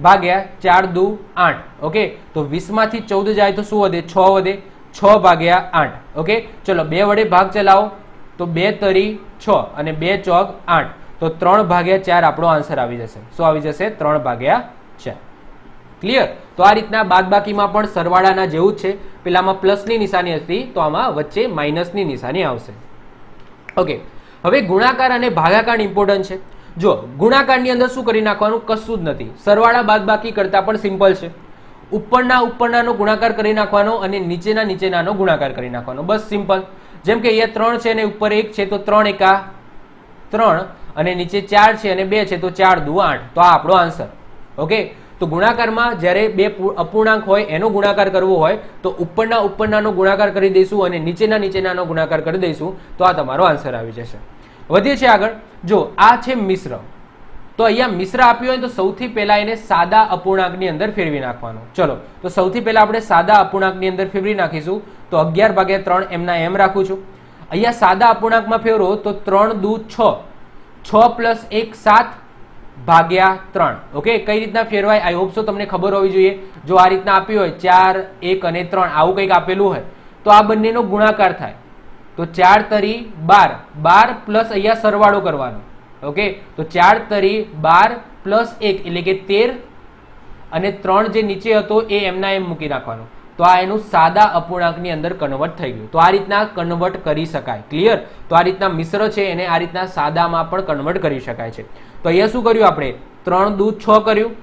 ભાગ્યા 4 દુ 8. ઓકે, તો 20 માંથી 14 જાય તો શું વધે, 6 વધે. 6 ભાગ્યા 8. ઓકે, ચલો 2 વડે ભાગ ચલાવો તો 2 તરી 6 અને 2 ચોક 8, તો 3 ભાગ્યા 4 આપણો આન્સર આવી જશે. શું આવી જશે, 3 ભાગ્યા 4. ક્લિયર? તો આ રીતના બાદબાકીમાં પણ સરવાળાના જેવું જ છે. પેલામાં પ્લસની નિશાની હતી તો આમાં વચ્ચે માઇનસની નિશાની આવશે. ઓકે, હવે ગુણાકાર અને ભાગાકાર ઇમ્પોર્ટન્ટ છે. જો ગુણાકારની અંદર શું કરી નાખવાનું, કશું જ નથી. સરવાળા બાદબાકી કરતા પણ સિમ્પલ છે. ઉપરનાનો ગુણાકાર કરી નાખવાનો અને નીચેનાનો ગુણાકાર કરી નાખવાનો, બસ સિમ્પલ. જેમ કે અહીંયા 3 છે અને ઉપર 1 છે તો 3 એકા 3 અને નીચે 4 છે અને 2 છે તો 4 દુ 8. તો આ આપણો આન્સર. ઓકે, તો ગુણાકારમાં જ્યારે બે અપૂર્ણાંક હોય એનો ગુણાકાર કરવો હોય તો ઉપરનાનો ગુણાકાર કરી દઈશું અને નીચેનાનો ગુણાકાર કરી દઈશું તો આ તમારો આન્સર આવી જશે. વધીએ છીએ આગળ. જો આ છે મિશ્ર, તો અહીંયા મિશ્ર આપ્યું હોય તો સૌથી પહેલા એને સાદા અપૂર્ણાંકની અંદર ફેરવી નાખવાનો. ચલો, તો સૌથી પહેલા આપણે સાદા અપૂર્ણાંકની અંદર ફેરવી નાખીશું. તો 11 ભાગ્યા 3 એમના એમ રાખું છું. અહીંયા સાદા અપૂર્ણાંકમાં ફેરવો તો 3 દુ 6, 6 પ્લસ 1 7 ભાગ્યા 3. ઓકે, કઈ રીતના ફેરવાય આઈ હોપ સો તમને ખબર હોવી જોઈએ. જો આ રીતના આપ્યું હોય 4 1 અને 3 આવું કંઈક આપેલું હોય તો આ બંનેનો ગુણાકાર થાય તો 4 તરી 12, 12 પ્લસ અહીંયા સરવાળો કરવાનો. ઓકે, તો 4 તરી 12 પ્લસ 1 એટલે કે 13 અને 3 જે નીચે હતો એ એમના એમ મૂકી નાખવાનો. તો આ એનું સાદા અપૂર્ણાંકની અંદર કન્વર્ટ થઈ ગયું. તો આ રીતના કન્વર્ટ કરી શકાય. ક્લિયર? તો આ રીતના મિશ્ર છે એને આ રીતના સાદામાં પણ કન્વર્ટ કરી શકાય છે. તો અહીંયા શું કર્યું આપણે, 3 દુ 6 કર્યું.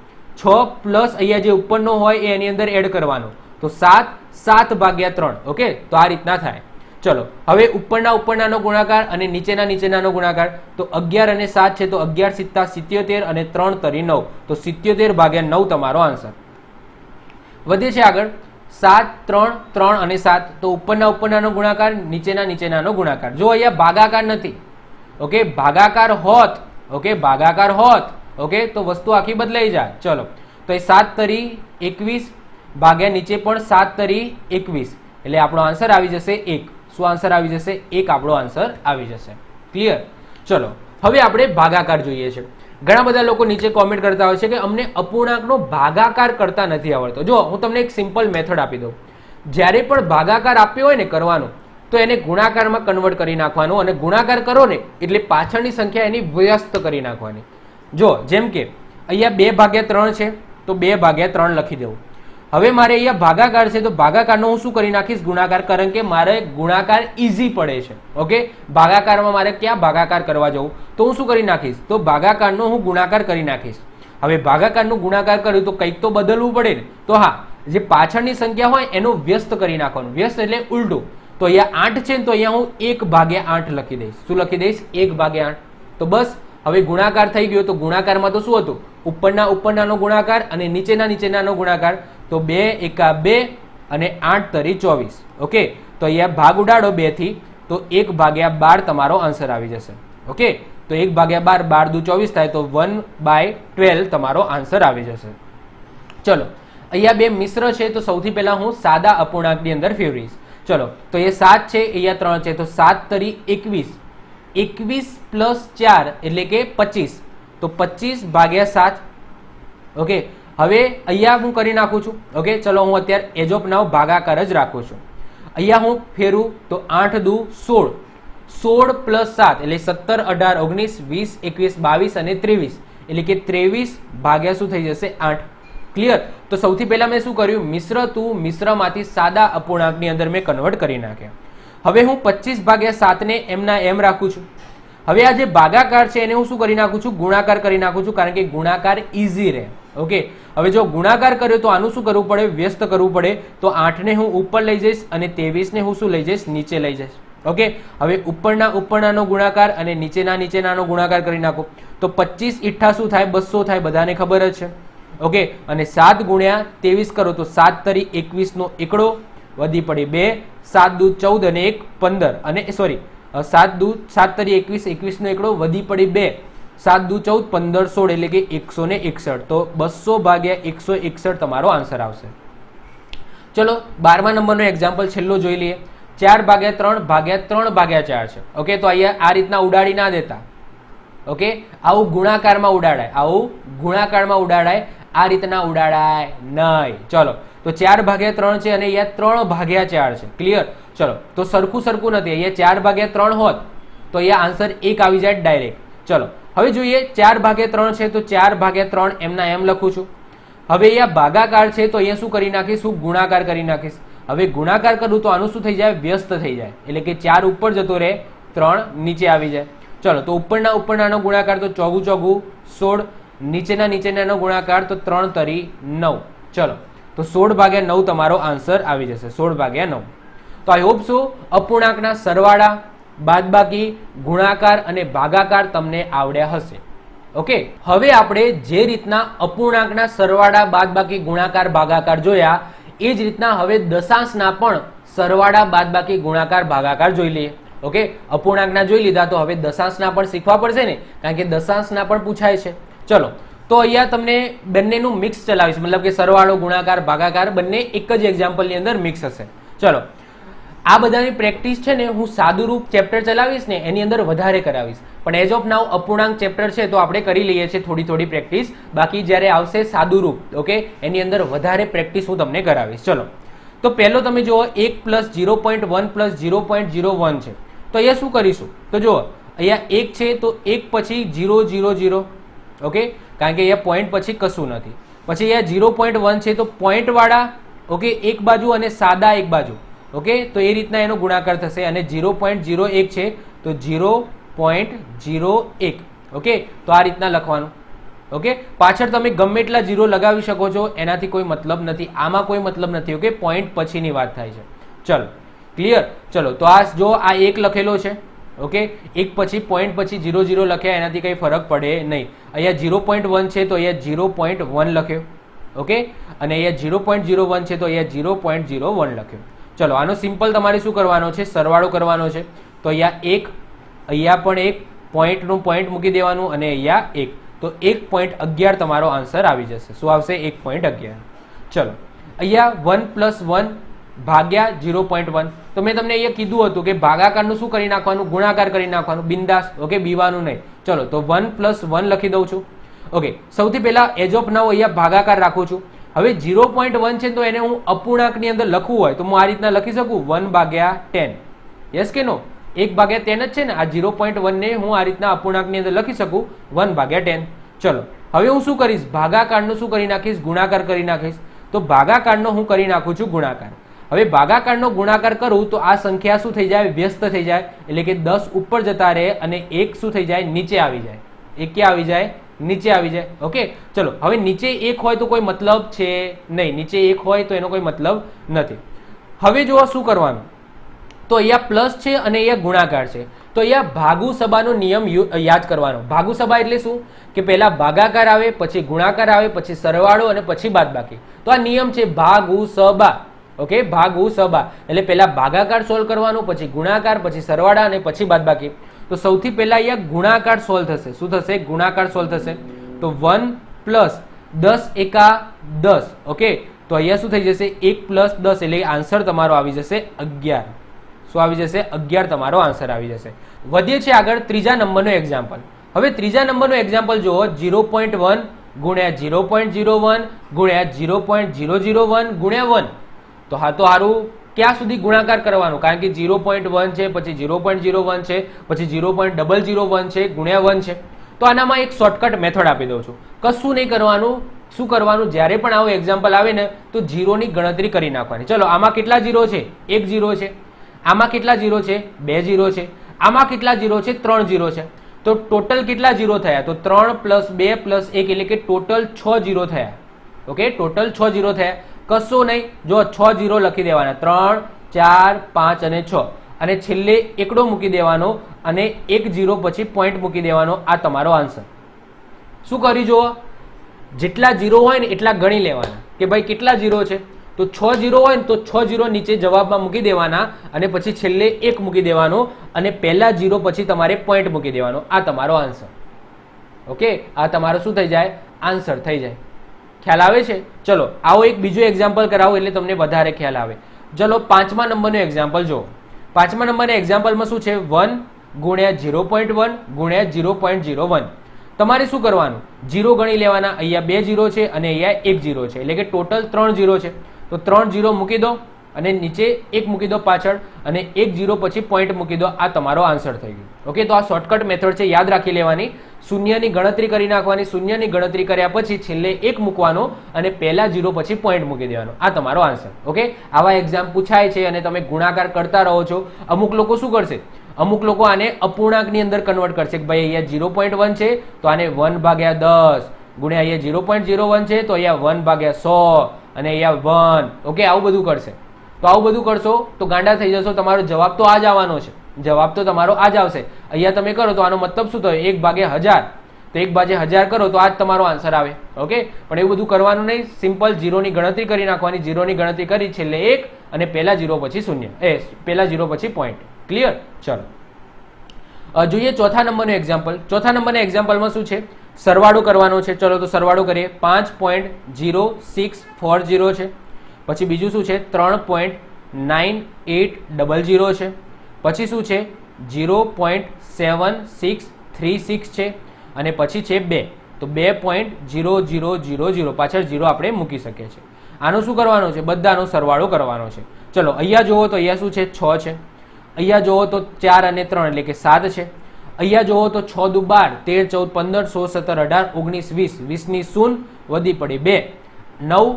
6 પ્લસ અહીંયા જે ઉપરનો હોય એ એની અંદર એડ કરવાનો તો 7, 7 ભાગ્યા 3. ઓકે, તો આ રીતના થાય. ચલો હવે ઉપરનાનો ગુણાકાર અને નીચેનાનો ગુણાકાર. તો 11 અને 7 છે તો 11 સિત્તા 77 અને 3 તરી 9, તો 77 ભાગ્યા 9 તમારો આન્સર. વધીએ છે આગળ. 7 3 3 અને 7, તો ઉપરનાનો ગુણાકાર, નીચેનાનો ગુણાકાર. જો અહીંયા ભાગાકાર નથી. ઓકે, ભાગાકાર હોત, ઓકે, ભાગાકાર હોત, ઓકે, તો વસ્તુ આખી બદલાઈ જાય. ચલો, તો એ 7 તરી 21 ભાગ્યા નીચે પણ 7 તરી 21 એટલે આપણો આન્સર આવી જશે 1. શું આન્સર આવી જશે, 1 આપણો આન્સર આવી જશે. ક્લિયર? ચલો હવે આપણે ભાગાકાર જોઈએ છે. ઘણા બધા લોકો નીચે કોમેન્ટ કરતા હોય છે કે અમને અપૂર્ણાંકનો ભાગાકાર કરતા નથી આવડતો. જો હું તમને એક સિમ્પલ મેથડ આપી દઉં. જ્યારે પણ ભાગાકાર આપ્યો હોય ને કરવાનો તો એને ગુણાકારમાં કન્વર્ટ કરી નાખવાનો અને ગુણાકાર કરો ને એટલે પાછળની સંખ્યા એની વ્યસ્ત કરી નાખવાની. જો જેમ કે અહીંયા 2 ભાગ્યા 3 છે તો 2 ભાગ્યા 3 લખી દેવું. હવે મારે અહીંયા ભાગાકાર છે તો ભાગાકારનો હું શું કરી નાખીશ, ગુણાકાર, કારણ કે મારે ગુણાકાર ઈઝી પડે છે. ઓકે, ભાગાકારમાં મારે ક્યાં ભાગાકાર કરવા જવું તો હું શું કરી નાખીશ, તો ભાગાકારનો હું ગુણાકાર કરી નાખીશ. હવે ભાગાકારનું ગુણાકાર કર્યું તો કંઈક તો બદલવું પડે ને. તો હા, જે પાછળની સંખ્યા હોય એનું વ્યસ્ત કરી નાખવાનું. વ્યસ્ત એટલે ઉલટું. તો અહીંયા 8 છે તો અહીંયા હું 1 ભાગ્યા 8 લખી દઈશ. શું લખી દઈશ, 1 ભાગ્યા 8. તો બસ હવે ગુણાકાર થઈ ગયો. તો ગુણાકારમાં તો શું હતું, ઉપરનાનો ગુણાકાર અને નીચેનાનો ગુણાકાર. તો 2 એકા 2 અને 8 તરી 24. ઓકે, તો અહીંયા ભાગ ઉડાડો 2 થી તો 1 ભાગ્યા 12 તમારો આન્સર આવી જશે. ઓકે, તો 1 ભાગ્યા 12, 12 દુ 24 થાય તો 1/12 તમારો આન્સર આવી જશે. ચલો અહીંયા બે મિશ્ર છે તો સૌથી પહેલા હું સાદા અપૂર્ણાંકની અંદર ફેરવીશ. ચલો, તો એ 7 છે, અહીંયા 3 છે તો 7 તરી 21 21 + 4 એટલે કે 25, તો 25 ભાગ્યા 7. ઓકે, હવે અહીંયા હું કરી નાખું છું. ઓકે, ચલો હું અત્યારે એજ ઓફ નાવ ભાગાકાર જ રાખું છું. અહીંયા હું ફેરવું તો 8 દુ 16, 16 + 7 એટલે 17, 18, 19, 20, 21, 22 અને 23 એટલે કે 23 ભાગ્યા શું થઈ જશે 8. ક્લિયર? તો સૌથી પહેલા મેં શું કર્યું, મિશ્રમાંથી સાદા અપૂર્ણાંકની અંદર મેં કન્વર્ટ કરી નાખ્યા. હવે હું 25 ભાગ્યા 7 ને એમના એમ રાખું છું. હવે આ જે ભાગાકાર છે એને હું શું કરી નાખું છું, ગુણાકાર કરી નાખું છું, કારણ કે ગુણાકાર ઈઝી રહે. ઓકે, હવે જો ગુણાકાર કર્યો તો આનું શું કરવું પડે, વ્યસ્ત કરવું પડે. તો 8 ને હું ઉપર લઈ જઈશ અને 23 ને હું શું લઈ જઈશ, નીચે લઈ જઈશ. ઓકે, હવે ઉપરનાનો ગુણાકાર અને નીચેનાનો ગુણાકાર કરી નાખો તો 25 ઈઠ્ઠા શું થાય, 200 થાય, બધાને ખબર જ છે. ઓકે, અને 7 ગુણ્યા 23 કરો તો 7 તરી 21 નો એકડો, વધી પડી 2, 7 દુ 14 અને 1 15, અને સોરી 7 તરી 21, 21 નો એકડો, વધી પડી 2, 7 દુ 14, 15, 16 એટલે કે 161. તો 200 ભાગ્યા 161 તમારો આન્સર આવશે. ચલો 12મા નંબરનો એક્ઝામ્પલ છેલ્લો જોઈ લઈએ. 4 ભાગ્યા 3 ભાગ્યા 3 ભાગ્યા 4 છે. ઓકે, તો અહીંયા આ રીતના ઉડાડી ના દેતા. ઓકે, આવું ગુણાકારમાં ઉડાડાય, આ રીતના ઉડાડાય નહીં. ચલો, તો 4 ભાગ્યા 3 છે અને અહીંયા 3 ભાગ્યા 4 છે. ક્લિયર? ચલો, તો સરખું નથી. અહીંયા 4 ભાગ્યા 3 હોત તો અહીંયા આન્સર 1 આવી જાય ડાયરેક્ટ. ચલો, હવે જોઈએ 4 ભાગ્યા 3 છે તો 4 ભાગ્યા 3 એમના એમ લખું છું. હવે અહીંયા ભાગાકાર છે તો અહીંયા શું કરી નાખીશ, હું ગુણાકાર કરી નાખીશ. હવે ગુણાકાર કરું તો આનું શું થઈ જાય, વ્યસ્ત થઈ જાય, એટલે કે 4 ઉપર જતો રહે, 3 નીચે આવી જાય. ચલો, તો ઉપરનાનો ગુણાકાર તો 4 ચોગું 16, નીચેનાનો ગુણાકાર તો 3 તરી 9. ચલો, તો 16 ભાગ્યા 9 તમારો આન્સર આવી જશે, 16 ભાગ્યા 9. તો આઈ હોપ સો અપૂર્ણાંકના સરવાળા, બાદબાકી, ગુણાકાર અને ભાગાકાર તમને આવડ્યા હશે. ઓકે, હવે આપણે જે રીતના અપૂર્ણાંકના સરવાળા, બાદબાકી, ગુણાકાર, ભાગાકાર જોયા, એ જ રીતના હવે દશાંશના પણ સરવાળા, બાદબાકી, ગુણાકાર, ભાગાકાર જોઈ લઈએ. ઓકે, અપૂર્ણાંકના જોઈ લીધા તો હવે દશાંશના પણ શીખવા પડશે ને, કારણ કે દશાંશના પણ પૂછાય છે. ચલો, તો અહીંયા તમને બંનેનું મિક્સ ચલાવીશ, મતલબ કે સરવાળો, ગુણાકાર, ભાગાકાર બંને એક જ એક્ઝામ્પલની અંદર મિક્સ હશે. ચલો, આ બધાની પ્રેક્ટિસ છે ને હું સાદુરૂપ ચેપ્ટર ચલાવીશ ને એની અંદર વધારે કરાવીશ, પણ એજ ઓફ નાઉ અપૂર્ણાંક ચેપ્ટર છે તો આપણે કરી લઈએ છીએ થોડી પ્રેક્ટિસ. બાકી જ્યારે આવશે સાદુરૂપ, ઓકે, એની અંદર વધારે પ્રેક્ટિસ હું તમને કરાવીશ. ચલો, તો પહેલો તમે જુઓ 1 + 0.1 + 0.01 છે. તો અહીંયા શું કરીશું, તો જુઓ અહીંયા 1 છે તો 1 પછી 0 0 0. ઓકે, કારણ કે અહીંયા પોઈન્ટ પછી કશું નથી. પછી અહીંયા 0.1 છે તો પોઈન્ટ વાળા, ઓકે, એક બાજુ અને સાદા એક બાજુ. ઓકે, તો એ રીતના એનો ગુણાકાર થશે. અને 0.01 છે તો 0.01. ઓકે, તો આ રીતના લખવાનું. ઓકે, પાછળ તમે ગમે એટલા 0 લગાવી શકો છો, એનાથી કોઈ મતલબ નથી, આમાં કોઈ મતલબ નથી. ઓકે, પોઈન્ટ પછીની વાત થાય છે. ચલો, ક્લિયર? ચલો, તો આ જો આ 1 લખેલો છે. ઓકે, 1 પછી પોઈન્ટ પછી 0 0 લખ્યા, એનાથી કંઈ ફરક પડે નહીં. અહીંયા 0.1 છે તો અહીંયા 0.1 લખ્યો. ઓકે, અને અહીંયા 0.01 છે તો અહીંયા 0.01 લખ્યો. ચલો, આનો સિમ્પલ તમારે શું કરવાનો છે, સરવાળો કરવાનો છે. તો અહીંયા 1, અહીંયા પણ 1, પોઈન્ટનું પોઈન્ટ મૂકી દેવાનું, અને અહીંયા 1, તો 1.11 તમારો આન્સર આવી જશે. શું આવશે? 1.11. ચલો, અહીંયા 1 + 1 ભાગ્યા 0.1. તો મેં તમને અહીંયા કીધું હતું કે ભાગાકારનું શું કરી નાખવાનું, ગુણાકાર કરી નાખવાનું, બિંદાસ. ઓકે, બીવાનું નહીં. ચલો, તો 1 + 1 લખી દઉં છું. ઓકે, સૌથી પહેલા એજ ઓફ નાઉ અહીંયા ભાગાકાર રાખું છું. હવે 0.1 છે તો એને હું અપૂર્ણાંકની અંદર લખવું હોય તો હું આ રીતના લખી શકું, 1/10. યસ કે નો? 1/10 જ છે ને. આ 0.1 ને હું આ રીતના અપૂર્ણાંકની અંદર લખી શકું, 1/10. ચલો, હવે હું શું કરીશ, ભાગાકારનું શું કરી નાખીશ, ગુણાકાર કરી નાખીશ. તો ભાગાકારનો હું કરી નાખું છું ગુણાકાર. હવે ભાગાકારનો ગુણાકાર કરું તો આ સંખ્યા શું થઈ જાય, વ્યસ્ત થઈ જાય, એટલે કે 10 ઉપર જતા રહે અને 1 શું થઈ જાય, નીચે આવી જાય. 1 ક્યાં આવી જાય, નીચે આવી જાય. ઓકે, ચલો, હવે નીચે 1 હોય તો કોઈ મતલબ છે નહીં, નીચે 1 હોય તો એનો કોઈ મતલબ નથી. હવે જો શું કરવાનું, તો અહીંયા પ્લસ છે અને અહીંયા ગુણાકાર છે. તો અહીંયા ભાગુસભાનો નિયમ યાદ કરવાનો. ભાગુસભા એટલે શું, કે પહેલા ભાગાકાર આવે, પછી ગુણાકાર આવે, પછી સરવાળો અને પછી બાદબાકી. તો આ નિયમ છે ભાગુસભા. ઓકે, ભાગુસભા એટલે પહેલા ભાગાકાર સોલ્વ કરવાનો, પછી ગુણાકાર, પછી સરવાળા અને પછી બાદબાકી. તો સૌથી પહેલા અહીંયા ગુણાકાર સોલ્વ થશે. શું થશે, ગુણાકાર સોલ્વ થશે. તો 1 + 10 એકા 10. ઓકે, તો અહીંયા શું થઈ જશે, 1 + 10 એટલે આન્સર તમારો આવી જશે 11. શું આવી જશે? 11 તમારો આન્સર આવી જશે. વધીએ છીએ આગળ ત્રીજા નંબરનો એક્ઝામ્પલ. હવે ત્રીજા નંબરનો એક્ઝામ્પલ જુઓ, 0.1 ગુણ્યા 0.01 ગુણ્યા 0.001 ગુણ્યા 1. તો હા તો સારું, ક્યાં સુધી ગુણાકાર કરવાનો? કારણ કે 0.1 છે, પછી 0.01 છે, પછી 0.001 છે, ગુણ્યા 1 છે. તો આનામાં એક શોર્ટકટ મેથડ આપી દઉં છું. કશું નહીં કરવાનું. શું કરવાનું? જ્યારે પણ આવું એક્ઝામ્પલ આવે ને તો ઝીરોની ગણતરી કરી નાખવાની. ચલો, આમાં કેટલા ઝીરો છે? 1 ઝીરો છે. આમાં કેટલા ઝીરો છે? 2 ઝીરો છે. આમાં કેટલા ઝીરો છે? 3 ઝીરો છે. તો ટોટલ કેટલા ઝીરો થયા? તો 3 + 2 + 1 એટલે કે ટોટલ 6 ઝીરો થયા. ઓકે, ટોટલ 6 ઝીરો થયા. કશો નહીં, જો 6 ઝીરો લખી દેવાના, 3, 4, 5 અને 6, અને છેલ્લે એકડો મૂકી દેવાનો અને 1 ઝીરો પછી પોઈન્ટ મૂકી દેવાનો. આ તમારો આન્સર. શું કરી જુઓ, જેટલા ઝીરો હોય ને એટલા ગણી લેવાના કે ભાઈ કેટલા ઝીરો છે. તો 6 ઝીરો હોય ને તો 6 ઝીરો નીચે જવાબમાં મૂકી દેવાના અને પછી છેલ્લે 1 મૂકી દેવાનો અને પહેલા ઝીરો પછી તમારે પોઈન્ટ મૂકી દેવાનો. આ તમારો આન્સર. ઓકે, આ તમારો શું થઈ જાય? આન્સર થઈ જાય. ખ્યાલ આવે છે? ચલો, આવો એક બીજો એક્ઝામ્પલ કરાવો એટલે તમને વધારે ખ્યાલ આવે. ચલો, 5મા નંબરનો એક્ઝામ્પલ જુઓ. 5મા નંબરના એક્ઝામ્પલમાં શું છે? 1 ગુણ્યા 0.1 ગુણ્યા 0.01. તમારે શું કરવાનું? ઝીરો ગણી લેવાના. અહીંયા 2 ઝીરો છે અને અહીંયા 1 ઝીરો છે, એટલે કે ટોટલ 3 ઝીરો છે. તો 3 ઝીરો મૂકી દો અને નીચે 1 મૂકી દો પાછળ અને 1 ઝીરો પછી પોઈન્ટ મૂકી દો. આ તમારો આન્સર થઈ ગયો. ઓકે, તો આ શોર્ટકટ મેથડ છે, યાદ રાખી લેવાની. શૂન્યની ગણતરી કરી નાખવાની. શૂન્યની ગણતરી કર્યા પછી છેલ્લે 1 મૂકવાનો અને પહેલા ઝીરો પછી પોઈન્ટ મૂકી દેવાનો. આ તમારો આન્સર. ઓકે, આવા એક્ઝામ પૂછાય છે અને તમે ગુણાકાર કરતા રહો છો. અમુક લોકો શું કરશે? અમુક લોકો આને અપૂર્ણાંકની અંદર કન્વર્ટ કરશે કે ભાઈ અહીંયા 0.1 છે તો આને 1/10 ગુણ્યા અહીંયા 0.01 છે તો અહીંયા 1/100 અને અહીંયા 1. ઓકે, આવું બધું કરશે. તો આવું બધું કરશો તો ગાંડા થઈ જશો. તમારો જવાબ તો આ જ આવવાનો છે. જવાબ તો તમારો આ જ આવશે. અહીંયા તમે કરો તો આનો મતલબ શું થયો? 1/1000. તો 1/1000 કરો તો આ જ તમારો આન્સર આવે. ઓકે, પણ એવું બધું કરવાનું નહીં. સિમ્પલ ઝીરોની ગણતરી કરી નાખવાની. ઝીરોની ગણતરી કરી છેલ્લે 1 અને પહેલા ઝીરો પછી 0, પહેલા ઝીરો પછી પોઈન્ટ. ક્લિયર? ચલો, જોઈએ ચોથા નંબરનો એક્ઝામ્પલ. ચોથા નંબરના એક્ઝામ્પલમાં શું છે? સરવાળો કરવાનો છે. ચલો, તો સરવાળો કરીએ. 5.0640 છે. પછી બીજું શું છે? 3.9800 છે. પછી શું છે? 0.7636 છે અને પછી છે 2. તો 2.0000 પાછળ ઝીરો આપણે મૂકી શકીએ છીએ. આનો શું કરવાનો છે? બધાનો સરવાળો કરવાનો છે. ચલો, અહીંયા જુઓ તો અહીંયા શું છે? 6 છે. અહીંયા જુઓ તો 4 અને 3 એટલે કે 7 છે. અહીંયા જુઓ તો 6 દુ 12, 13 14 15 16 17 18 19 20, 20 ની શૂન વધી પડી 2, 9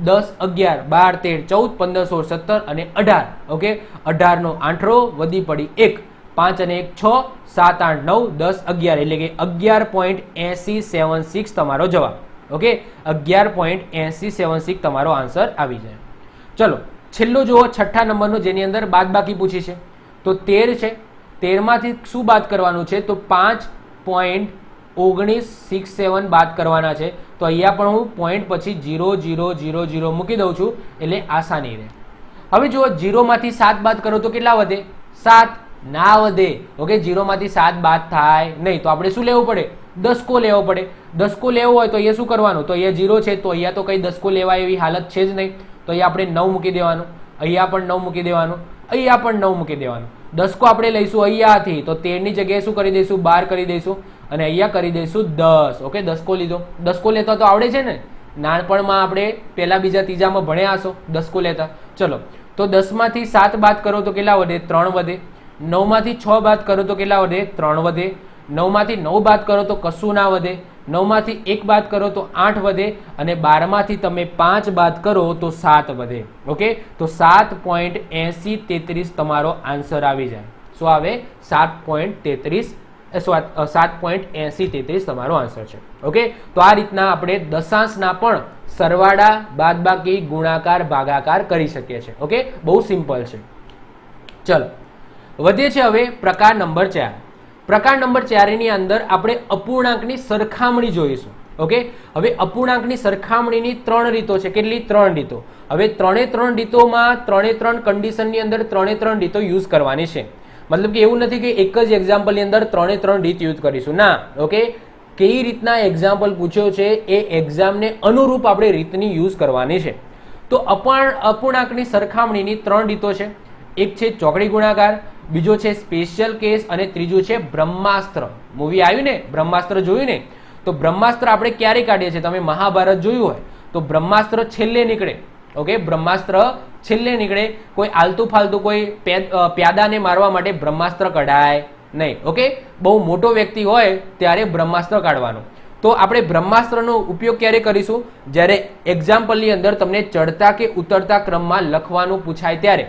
10 11 12 13 14 15 16 17 અને 18. ઓકે, 18 નો આંઠરો વધી પડી 1, 5 અને 1 6, 7 8 9 10 11 એટલે કે 11.8076 તમારો જવાબ. ઓકે, 11.8076 તમારો આન્સર આવી જાય. ચલો, છેલ્લો જુઓ છઠ્ઠા નંબરનો, જેની અંદર બાદબાકી પૂછી છે. તો 13 છે. 13 માંથી શું બાદ કરવાનું છે? તો 5.1967 બાદ કરવાના છે. તો અહીંયા પણ હું પોઈન્ટ પછી 0000 મૂકી દઉં છું એટલે આસાની રહે. હવે જુઓ, 0 માંથી 7 બાદ કરો તો કેટલા વધે? 7 ના વધે. ઓકે, 0 માંથી 7 બાદ થાય નહીં. તો આપણે શું લેવું પડે? દસકો લેવો પડે. દસકો લેવો હોય તો અહીંયા શું કરવાનું? તો અહીંયા 0 છે તો અહીંયા તો કઈ દસકો લેવાય એવી હાલત છે જ નહીં. તો અહીંયા આપણે 9 મૂકી દેવાનું. અહીંયા પણ 9 મૂકી દેવાનું. અહીંયા પણ 9 મૂકી દેવાનું. દસકો આપણે લઈશું અહીંયાથી તો 13 ની જગ્યાએ શું કરી દઈશું? 12 કરી દઈશું અને અહીંયા કરી દઈશું 10. ઓકે, દસકો લીધો. દસકો લેતા તો આવડે છે ને? નાનપણમાં આપણે પહેલા બીજા ત્રીજામાં ભણ્યા હશો દસકો લેતા. ચલો, તો 10 માંથી 7 બાદ કરો તો કેટલા વધે? 3 વધે. 9 માંથી 6 બાદ કરો તો કેટલા વધે? 3 વધે. 9 માંથી 9 બાદ કરો તો કશું ના વધે. 9 માંથી 1 બાદ કરો તો 8 વધે અને 12 માંથી તમે 5 બાદ કરો તો 7 વધે. ઓકે, તો 7.8033 તમારો આન્સર આવી જાય. શું આવે? 7.8033 તમારો આન્સર છે. ઓકે, તો આ રીતના આપણે દશાંશના પણ સરવાળા, બાદબાકી, ગુણાકાર, ભાગાકાર કરી શકીએ છીએ. ઓકે, બહુ સિમ્પલ છે. ચલો, વધીએ છીએ હવે પ્રકાર નંબર 4. પ્રકાર નંબર 4 ની અંદર આપણે અપૂર્ણાંકની સરખામણી જોઈશું. ઓકે, હવે અપૂર્ણાંકની સરખામણીની 3 રીતો છે. કેટલી? 3 રીતો. હવે 3 રીતોમાં 3 કન્ડિશનની અંદર 3 રીતો યુઝ કરવાની છે. મતલબ કે એવું નથી કે એક જ એક્ઝામ્પલની અંદર 3 રીત યુઝ કરીશું. ના. ઓકે, કઈ રીતના એક્ઝામ્પલ પૂછ્યો છે એ એક્ઝામને અનુરૂપ આપણે રીતની યુઝ કરવાની છે. તો અપૂર્ણાંકની સરખામણીની 3 રીતો છે. એક છે ચોકડી ગુણાકાર, બીજો છે સ્પેશિયલ કેસ અને ત્રીજું છે બ્રહ્માસ્ત્ર. મૂવી આવ્યું ને, બ્રહ્માસ્ત્ર જોયું ને? તો બ્રહ્માસ્ત્ર આપણે ક્યારે કાઢીએ છીએ? તમે મહાભારત જોયું હોય તો બ્રહ્માસ્ત્ર છેલ્લે નીકળે. ઓકે, બ્રહ્માસ્ત્ર છેલ્લે નીકળે. કોઈ આલતુ ફાલતુ કોઈ પ્યાદાને મારવા માટે બ્રહ્માસ્ત્ર કઢાય નહીં. ઓકે, બહુ મોટો વ્યક્તિ હોય ત્યારે બ્રહ્માસ્ત્ર કાઢવાનું. તો આપણે બ્રહ્માસ્ત્રનો ઉપયોગ ક્યારે કરીશું? જ્યારે એક્ઝામ્પલની અંદર તમને ચડતા કે ઉતરતા ક્રમમાં લખવાનું પૂછાય ત્યારે.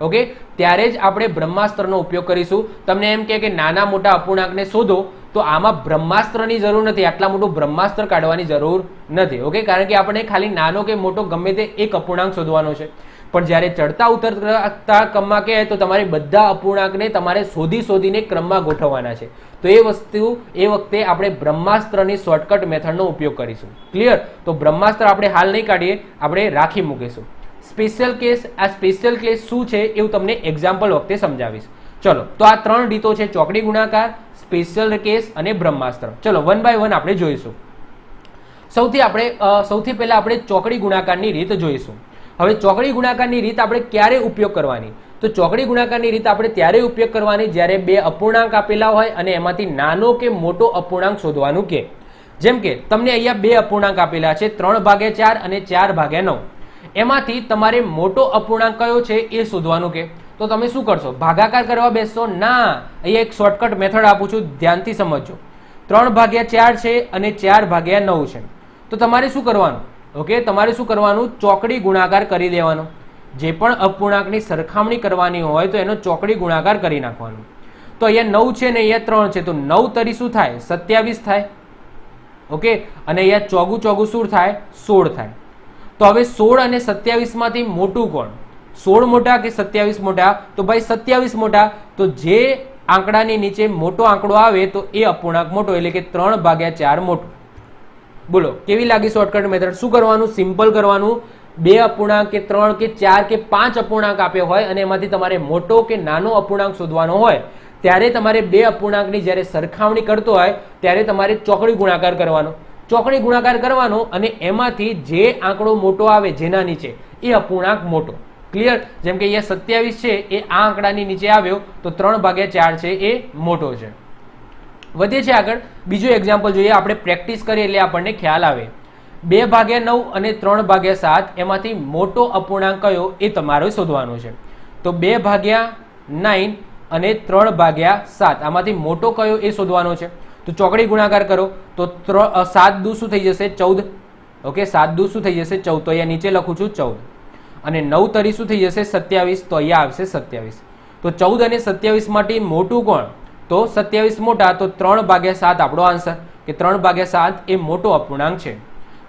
ઓકે, ત્યારે જ આપણે બ્રહ્માસ્ત્રનો ઉપયોગ કરીશું. તમને એમ કે નાના મોટા અપૂર્ણાંકને શોધો, તો આમાં બ્રહ્માસ્ત્રની જરૂર નથી, આટલા મોટું બ્રહ્માસ્ત્ર કાઢવાની જરૂર નથી. ઓકે, કારણ કે આપણે ખાલી નાનો કે મોટો ગમે તે એક અપૂર્ણાંક શોધવાનો છે. પણ જ્યારે ચડતા ઉતરતા ક્રમમાં કહે તો તમારે બધા અપૂર્ણાંકને તમારે શોધીને ક્રમમાં ગોઠવવાના છે. તો એ વખતે આપણે બ્રહ્માસ્ત્રની શોર્ટકટ મેથડનો ઉપયોગ કરીશું. ક્લિયર? તો બ્રહ્માસ્ત્ર આપણે હાલ નહીં કાઢીએ, આપણે રાખી મૂકીશું. સ્પેશિયલ કેસ, આ સ્પેશિયલ કેસ શું છે એવું તમને એક્ઝામ્પલ વખતે સમજાવીશ. ચલો, તો આ 3 રીતો છે: ચોકડી ગુણાકાર, સ્પેશિયલ કેસ અને બ્રહ્માસ્ત્ર. ચલો, વન બાય વન આપણે જોઈશું. સૌથી પહેલા આપણે ચોકડી ગુણાકારની રીત જોઈશું. હવે ચોકડી ગુણાકારની રીત આપણે ક્યારે ઉપયોગ કરવાની? તો ચોકડી ગુણાકારની રીત આપણે ત્યારે ઉપયોગ કરવાની જ્યારે બે અપૂર્ણાંક આપેલા હોય અને એમાંથી નાનો કે મોટો અપૂર્ણાંક શોધવાનું કે. જેમ કે તમને અહીંયા બે અપૂર્ણાંક આપેલા છે, 3/4 અને 4/9. એમાંથી તમારે મોટો અપૂર્ણાંક કયો છે એ શોધવાનું કે. તો તમે શું કરશો? ભાગાકાર કરવા બેસશો? ના, અહીંયા એક શોર્ટકટ મેથડ આપું છું, ધ્યાનથી સમજજો. 3/4 છે અને 4/9 છે. તો તમારે શું કરવાનું? ઓકે, તમારે શું કરવાનું? ચોકડી ગુણાકાર કરી દેવાનો. જે પણ અપૂર્ણાંકની સરખામણી કરવાની હોય તો એનો ચોકડી ગુણાકાર કરી નાખવાનો. તો અહીંયા 9 છે ને અહીંયા 3 છે, તો 9 તરી શું થાય? 27 થાય. ઓકે, અને અહીંયા ચોગું ચોગું શું થાય? 16 થાય. તો હવે 16 અને 27 માંથી મોટું કોણ? 16 મોટા કે 27 મોટા? તો ભાઈ 27 મોટા. તો જે આંકડાની નીચે મોટો આંકડો આવે તો એ અપૂર્ણાંક મોટો, એટલે કે 3/4 મોટું. બોલો, કેવી લાગી શોર્ટકટ મેથડ? શું કરવાનું? સિમ્પલ કરવાનું. બે અપૂર્ણાંક કે 3 કે 4 કે 5 અપૂર્ણાંક આપ્યો હોય અને એમાંથી તમારે મોટો કે નાનો અપૂર્ણાંક શોધવાનો હોય ત્યારે તમારે બે અપૂર્ણાંકની જ્યારે સરખામણી કરતો હોય ત્યારે તમારે ચોકડી ગુણાકાર કરવાનો. ચોકડી ગુણાકાર કરવાનો અને એમાંથી જે આંકડો મોટો આવે જેના નીચે એ અપૂર્ણાંક મોટો. ક્લિયર? જેમ કે અહીંયા 27 છે, એ આ આંકડાની નીચે આવ્યો તો 3/4 છે એ મોટો છે. વધીએ છે આગળ. બીજું એક્ઝામ્પલ જોઈએ, આપણે પ્રેક્ટિસ કરીએ એટલે આપણને ખ્યાલ આવે. 2/9 અને 3/7 એમાંથી મોટો અપૂર્ણાંક કયો એ તમારે શોધવાનો છે. તો 2/9 અને 3/7 આમાંથી મોટો કયો એ શોધવાનો છે. તો ચોકડી ગુણાકાર કરો તો 7 દુ શું થઈ જશે? 14. ઓકે, 7 દુ શું થઈ જશે? 14. તો અહીંયા નીચે લખું છું 14. અને 9 તરી શું થઈ જશે? 27. તો અહીંયા આવશે 27. તો 14 અને 27 માંથી મોટું કોણ? તો 27 મોટા. તો 3/7 આપણો આન્સર, કે 3/7 એ મોટો અપૂર્ણાંક છે.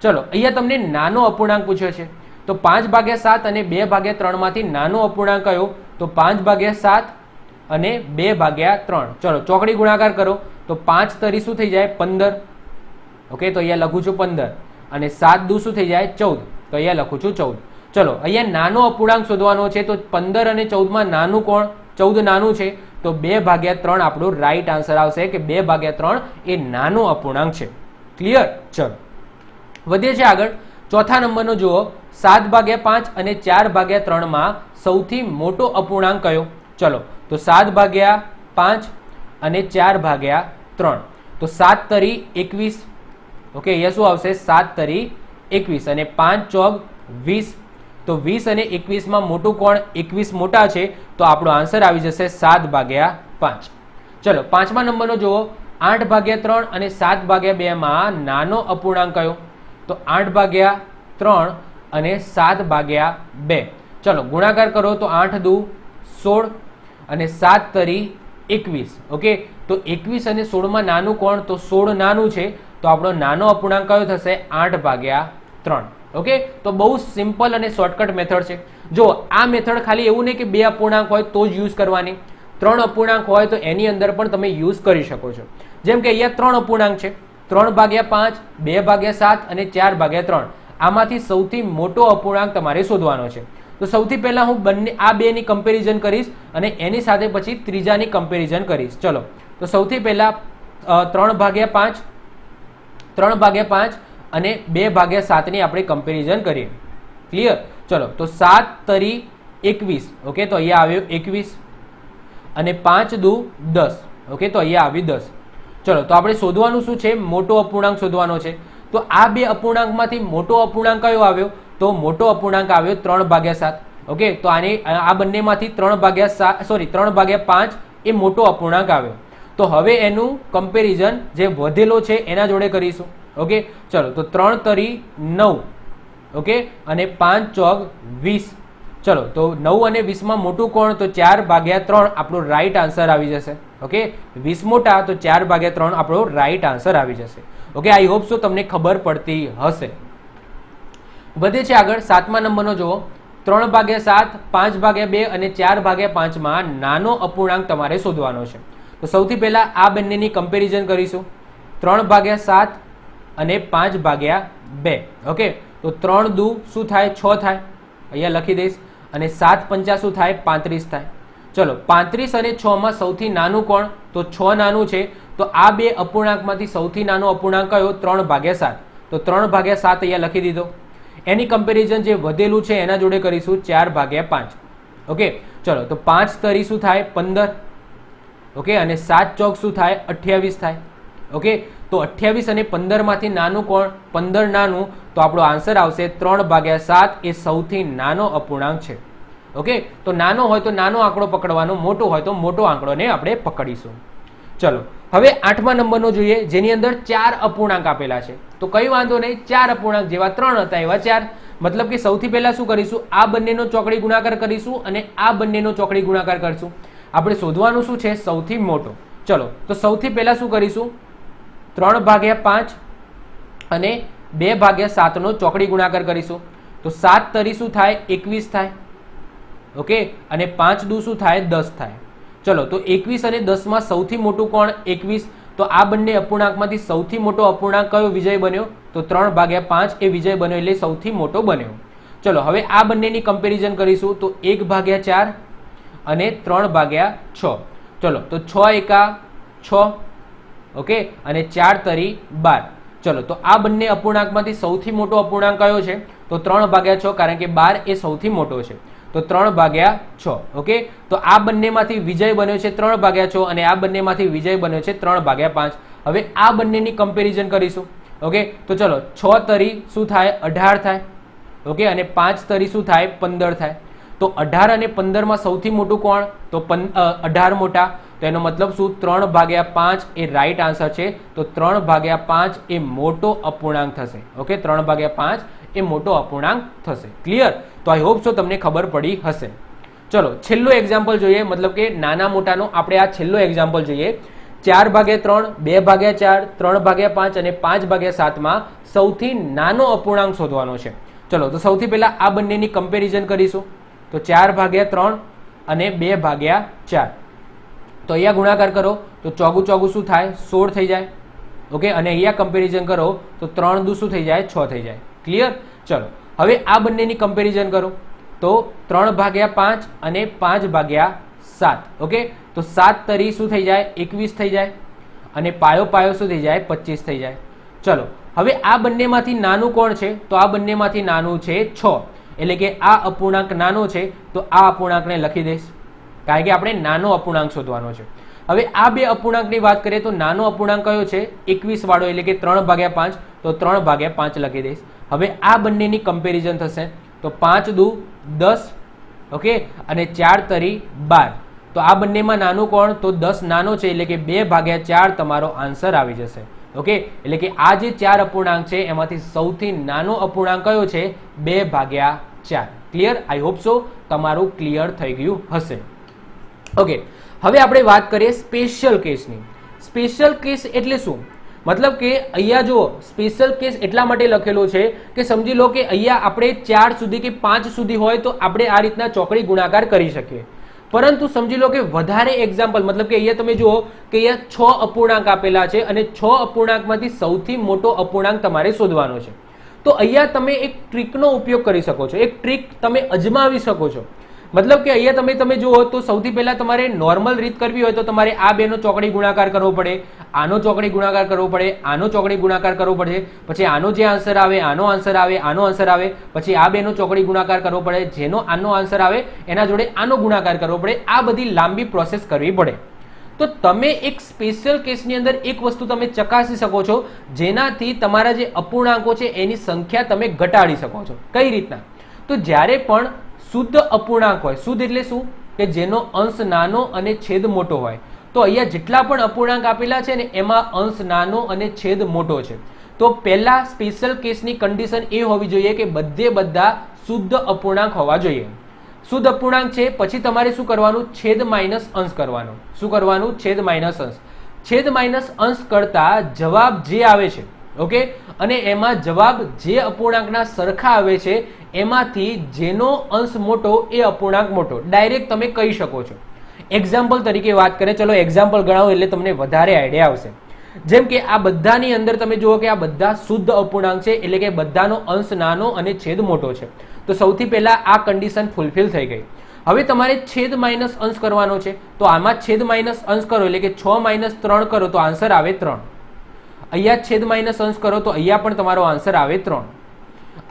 ચલો, અહીંયા તમને નાનો અપૂર્ણાંક પૂછ્યો છે. તો 5/7 અને 2/3 માંથી નાનો અપૂર્ણાંક કયો? તો 5/7 અને 2/3. ચલો, ચોકડી ગુણાકાર કરો તો 5 તરી શું થઈ જાય? 15. ઓકે, તો અહીંયા લખું છું 15. અને 7 દુ શું થઈ જાય? 14. તો અહીંયા લખું છું 14. ચલો, અહીંયા નાનો અપૂર્ણાંક શોધવાનો છે. તો 15 અને 14 માં નાનું કોણ? 14 નાનું છે. તો 2/3 આપણું રાઈટ આન્સર આવશે, કે 2/3 એ નાનો અપૂર્ણાંક છે. ક્લિયર? ચલો, વધીએ છે આગળ. ચોથા નંબરનો જુઓ, 7/5 અને 4/3 માં સૌથી મોટો અપૂર્ણાંક કયો? ચલો, તો 7/5 અને 4/3. તો 7 તરી 21. ઓકે, અહીંયા શું આવશે? 7 તરી 21 અને 5 ચોક 20. તો 20 અને 21 માં મોટું કોણ? 21 મોટા છે. તો આપણો આન્સર આવી જશે 7/5. ચલો, પાંચમા નંબરનો જુઓ, 8/3 અને 7/2 માં નાનો અપૂર્ણાંક કયો? તો 8/3 અને 7/2. ચલો, ગુણાકાર કરો તો 8 દુ 16 અને 7 તરી 21. ઓકે, તો 21 અને 16 માં નાનું કોણ? તો 16 નાનું છે. તો આપણો નાનો અપૂર્ણાંક કયો થશે? 8/3. ઓકે, તો બહુ સિમ્પલ અને શોર્ટકટ મેથડ છે. જો આ મેથડ ખાલી એવું નહીં કે બે અપૂર્ણાંક હોય તો જ યુઝ કરવાની, 3 અપૂર્ણાંક હોય તો એની અંદર પણ તમે યુઝ કરી શકો છો. જેમ કે અહીંયા 3 અપૂર્ણાંક છે, 3/5, 2/7 અને 4/3. આમાંથી સૌથી મોટો અપૂર્ણાંક તમારે શોધવાનો છે. તો સૌથી પહેલા હું આ બેની કમ્પેરિઝન કરીશ અને એની સાથે પછી ત્રીજાની કમ્પેરિઝન કરીશ. ચલો, તો સૌથી પહેલા 3/5 અને 2/7 ની આપણે કમ્પેરિઝન કરીએ. ક્લિયર? ચલો, તો 7 તરી 21, ઓકે, તો અહીંયા આવ્યો 21 અને 5 દુ 10, ઓકે, તો અહીંયા આવ્યું 10. ચલો, તો આપણે શોધવાનું શું છે? મોટો અપૂર્ણાંક શોધવાનો છે. તો આ બે અપૂર્ણાંકમાંથી મોટો અપૂર્ણાંક કયો આવ્યો? તો મોટો અપૂર્ણાંક આવ્યો 3/7, ઓકે, તો આ બંનેમાંથી 3/5 એ મોટો અપૂર્ણાંક આવ્યો. તો હવે એનું કમ્પેરિઝન જે વધેલો છે એના જોડે કરીશું, ઓકે. ચલો, તો 3 તરી 9, ઓકે, અને 5 ચોક 20. ચલો, તો 9 અને 20 માં મોટું કોણ? તો 4/3 આપણો રાઈટ આન્સર આવી જશે, ઓકે. 20 મોટા તો 4/3 આપણો રાઈટ આન્સર આવી જશે, ઓકે. આઈ હોપ સો તમને ખબર પડતી હશે. વધે છે આગળ 7મા નંબરનો જુઓ. 3/7, 5/2 અને 4/5 માં નાનો અપૂર્ણાંક તમારે શોધવાનો છે. તો સૌથી પહેલા આ બંનેની કમ્પેરિઝન કરીશું. 3/7 અને 5/2, ઓકે. તો 3 દુ શું થાય? 6 થાય, અહીંયા લખી દઈશ. અને 7 પંચા શું થાય? 35 થાય. ચલો, 35 અને 6 માં સૌથી નાનું કોણ? તો 6 નાનું છે. તો આ બે અપૂર્ણાંકમાંથી સૌથી નાનો અપૂર્ણાંક કયો? 3/7. તો 3/7 અહીંયા લખી દીધો. એની કમ્પેરિઝન જે વધેલું છે એના જોડે કરીશું 4/5, ઓકે. ચલો, તો 5 તરી શું થાય? 15, ઓકે, અને 7 ચોક શું થાય? 28 થાય, ઓકે. તો 28 અને 15 માંથી નાનું કોણ? 15 નાનું, તો આપણો આન્સર આવશે 3/7 એ સૌથી નાનો અપૂર્ણાંક છે, ઓકે. તો નાનો હોય તો નાનો આંકડો પકડવાનો, મોટો હોય તો મોટો આંકડોને આપણે પકડીશું. ચલો, હવે 8મા નંબરનો જોઈએ, જેની અંદર 4 અપૂર્ણાંક આપેલા છે. તો કઈ વાંધો નહીં, 4 અપૂર્ણાંક જેવા 3 હતા એવા 4. મતલબ કે સૌથી પહેલા શું કરીશું? આ બંનેનો ચોકડી ગુણાકાર કરીશું અને આ બંનેનો ચોકડી ગુણાકાર કરીશું. આપણે શોધવાનું શું છે? સૌથી મોટો. ચલો, તો સૌથી પહેલા શું કરીશું? 3/5 અને 2/7 નો ચોકડી ગુણાકાર કરીશું. તો 7 તરી શું થાય? 21 થાય, ઓકે, અને 5 દુ શું થાય? 10 થાય. ચલો, તો 21 અને 10 માં સૌથી મોટું કોણ? 21. તો આ બંને અપૂર્ણાંકમાંથી સૌથી મોટો અપૂર્ણાંક કયો વિજય બન્યો? તો 3/5 એ વિજય બન્યો, એટલે સૌથી મોટો બન્યો. ચલો, હવે આ બંનેની કમ્પેરિઝન કરીશું. તો 1/4 અને 3/6. ચલો, તો 6 એકા 6, ઓકે, અને 4 તરી 12. ચલો, તો આ બંને અપૂર્ણાંકમાંથી સૌથી મોટો અપૂર્ણાંક કયો છે? તો 3/6, કારણ કે 12 એ સૌથી મોટો છે. તો 3/6, ઓકે. તો આ બંનેમાંથી વિજય બન્યો છે 3/6 અને આ બંનેમાંથી વિજય બન્યો છે 3/5. હવે આ બંનેની કમ્પેરિઝન કરીશું, ઓકે. તો ચલો, 6 તરી શું થાય? 18 થાય, ઓકે, અને 5 તરી શું થાય? 15 થાય. તો 18 અને 15 માં સૌથી મોટું કોણ? તો 18 મોટા. તો એનો મતલબ શું? 3/5 એ રાઈટ આન્સર છે. તો 3/5 એ મોટો અપૂર્ણાંક થશે, ઓકે. 3/5 એ મોટો અપૂર્ણાંક થશે. ક્લિયર? તો આઈ હોપ સો તમને ખબર પડી હશે. ચલો, છેલ્લો એક્ઝામ્પલ જોઈએ, મતલબ કે નાના મોટાનો આપણે આ છેલ્લો એક્ઝામ્પલ જોઈએ. 4/3, 2/4, 3/5 અને 5/7 માં સૌથી નાનો અપૂર્ણાંક શોધવાનો છે. ચલો, તો સૌથી પહેલા આ બંનેની કમ્પેરિઝન કરીશું. તો 4/3 અને 2/4. તો અહીંયા ગુણાકાર કરો તો ચોગું ચોગું શું થાય? 16 થઈ જાય, ઓકે. અને અહીંયા કમ્પેરિઝન કરો તો 3 દુ શું થઈ જાય? 6 થઈ જાય. ક્લિયર? ચલો, હવે આ બંનેની કમ્પેરિઝન કરો તો 3/5 અને 5/7, ઓકે. તો 7 તરી શું થઈ જાય? 21 થઈ જાય, અને પાયો પાયો શું થઈ જાય? 25 થઈ જાય. ચલો, હવે આ બંનેમાંથી નાનું કોણ છે? તો આ બંનેમાંથી નાનું છે 6, એટલે કે આ અપૂર્ણાંક નાનો છે. તો આ અપૂર્ણાંકને લખી દઈશ, કારણ કે આપણે નાનો અપૂર્ણાંક શોધવાનો છે. હવે આ બે અપૂર્ણાંકની વાત કરીએ તો નાનો અપૂર્ણાંક કયો છે? 21 વાળો, એટલે કે 3/5. તો 3/5 લખી દઈશ. હવે આ બંનેની કમ્પેરિઝન થશે. તો 5 દુ 10, ઓકે, અને 4 તરી 12. તો આ બંનેમાં નાનું કોણ? તો 10 નાનો છે, એટલે કે 2/4 તમારો આન્સર આવી જશે, ઓકે. એટલે કે આ જે 4 અપૂર્ણાંક છે એમાંથી સૌથી નાનો અપૂર્ણાંક કયો છે? 2/4. ક્લિયર? આઈ હોપ સો તમારું ક્લિયર થઈ ગયું હશે, ઓકે. હવે આપણે વાત કરીએ સ્પેશિયલ કેસની. સ્પેશિયલ કેસ એટલે શું? મતલબ કે અહીંયા જો સ્પેશિયલ કેસ એટલા માટે લખેલો છે કે સમજી લો કે અહીંયા આપણે 4 સુધી કે 5 સુધી હોય તો આપણે આ રીતના ચોકડી ગુણાકાર કરી શકીએ. પરંતુ સમજી લો કે વધારે એક્ઝામ્પલ, મતલબ કે અહીંયા તમે જુઓ કે અહીંયા 6 અપૂર્ણાંક આપેલા છે અને 6 અપૂર્ણાંકમાંથી સૌથી મોટો અપૂર્ણાંક તમારે શોધવાનો છે. તો અહીંયા તમે એક ટ્રીકનો ઉપયોગ કરી શકો છો, એક ટ્રીક તમે અજમાવી શકો છો. મતલબ કે અહીંયા તમે જુઓ તો સૌથી પહેલા તમારે નોર્મલ રીત કરવી હોય તો તમારે આ બેનો ચોકડી ગુણાકાર કરવો પડે, આનો ચોકડી ગુણાકાર કરવો પડે, આનો ચોકડી ગુણાકાર કરવો પડે, પછી આનો જે આન્સર આવે આનો આન્સર આવે, આનો આન્સર આવે, પછી આ બેનો ચોકડી ગુણાકાર કરવો પડે, જેનો આનો આન્સર આવે એના જોડે આનો ગુણાકાર કરવો પડે. આ બધી લાંબી પ્રોસેસ કરવી પડે. તો તમે એક સ્પેશિયલ કેસની અંદર એક વસ્તુ તમે ચકાસી શકો છો, જેનાથી તમારા જે અપૂર્ણાંકો છે એની સંખ્યા તમે ઘટાડી શકો છો. કઈ રીતના? તો જ્યારે પણ શુદ્ધ અપૂર્ણાંક હોય, શુદ્ધ એટલે શું કે જેનો અંશ નાનો અને છેદ મોટો હોય, તો અહીંયા જેટલા પણ અપૂર્ણાંક આપેલા છે ને એમાં અંશ નાનો અને છેદ મોટો છે. તો પહેલા સ્પેશિયલ કેસની કન્ડિશન એ હોવી જોઈએ કે બધા શુદ્ધ અપૂર્ણાંક હોવા જોઈએ. શુદ્ધ અપૂર્ણાંક છે પછી તમારે શું કરવાનું? છેદ માઇનસ અંશ કરવાનો. શું કરવાનું? છેદ માઇનસ અંશ. છેદ માઇનસ અંશ કરતા જવાબ જે આવે છે, ઓકે, અને એમાં જવાબ જે અપૂર્ણાંકના સરખા આવે છે એમાંથી જેનો અંશ મોટો એ અપૂર્ણાંક મોટો, ડાયરેક્ટ તમે કહી શકો છો. એક્ઝામ્પલ તરીકે વાત કરીએ, ચલો એક્ઝામ્પલ ગણાવો એટલે તમને વધારે આઈડિયા આવશે. જેમ કે આ બધાની અંદર તમે જુઓ કે આ બધા શુદ્ધ અપૂર્ણાંક છે, એટલે કે બધાનો અંશ નાનો અને છેદ મોટો છે. તો સૌથી પહેલા આ કન્ડિશન ફૂલફિલ થઈ ગઈ. હવે તમારે છેદ માઇનસ અંશ કરવાનો છે, તો આમાં છેદ માઇનસ અંશ કરો એટલે કે 6 માઇનસ 3 કરો તો આન્સર આવે 3. અહીંયા છેદ માઇનસ અંશ કરો તો અહીંયા પણ તમારો આન્સર આવે 3.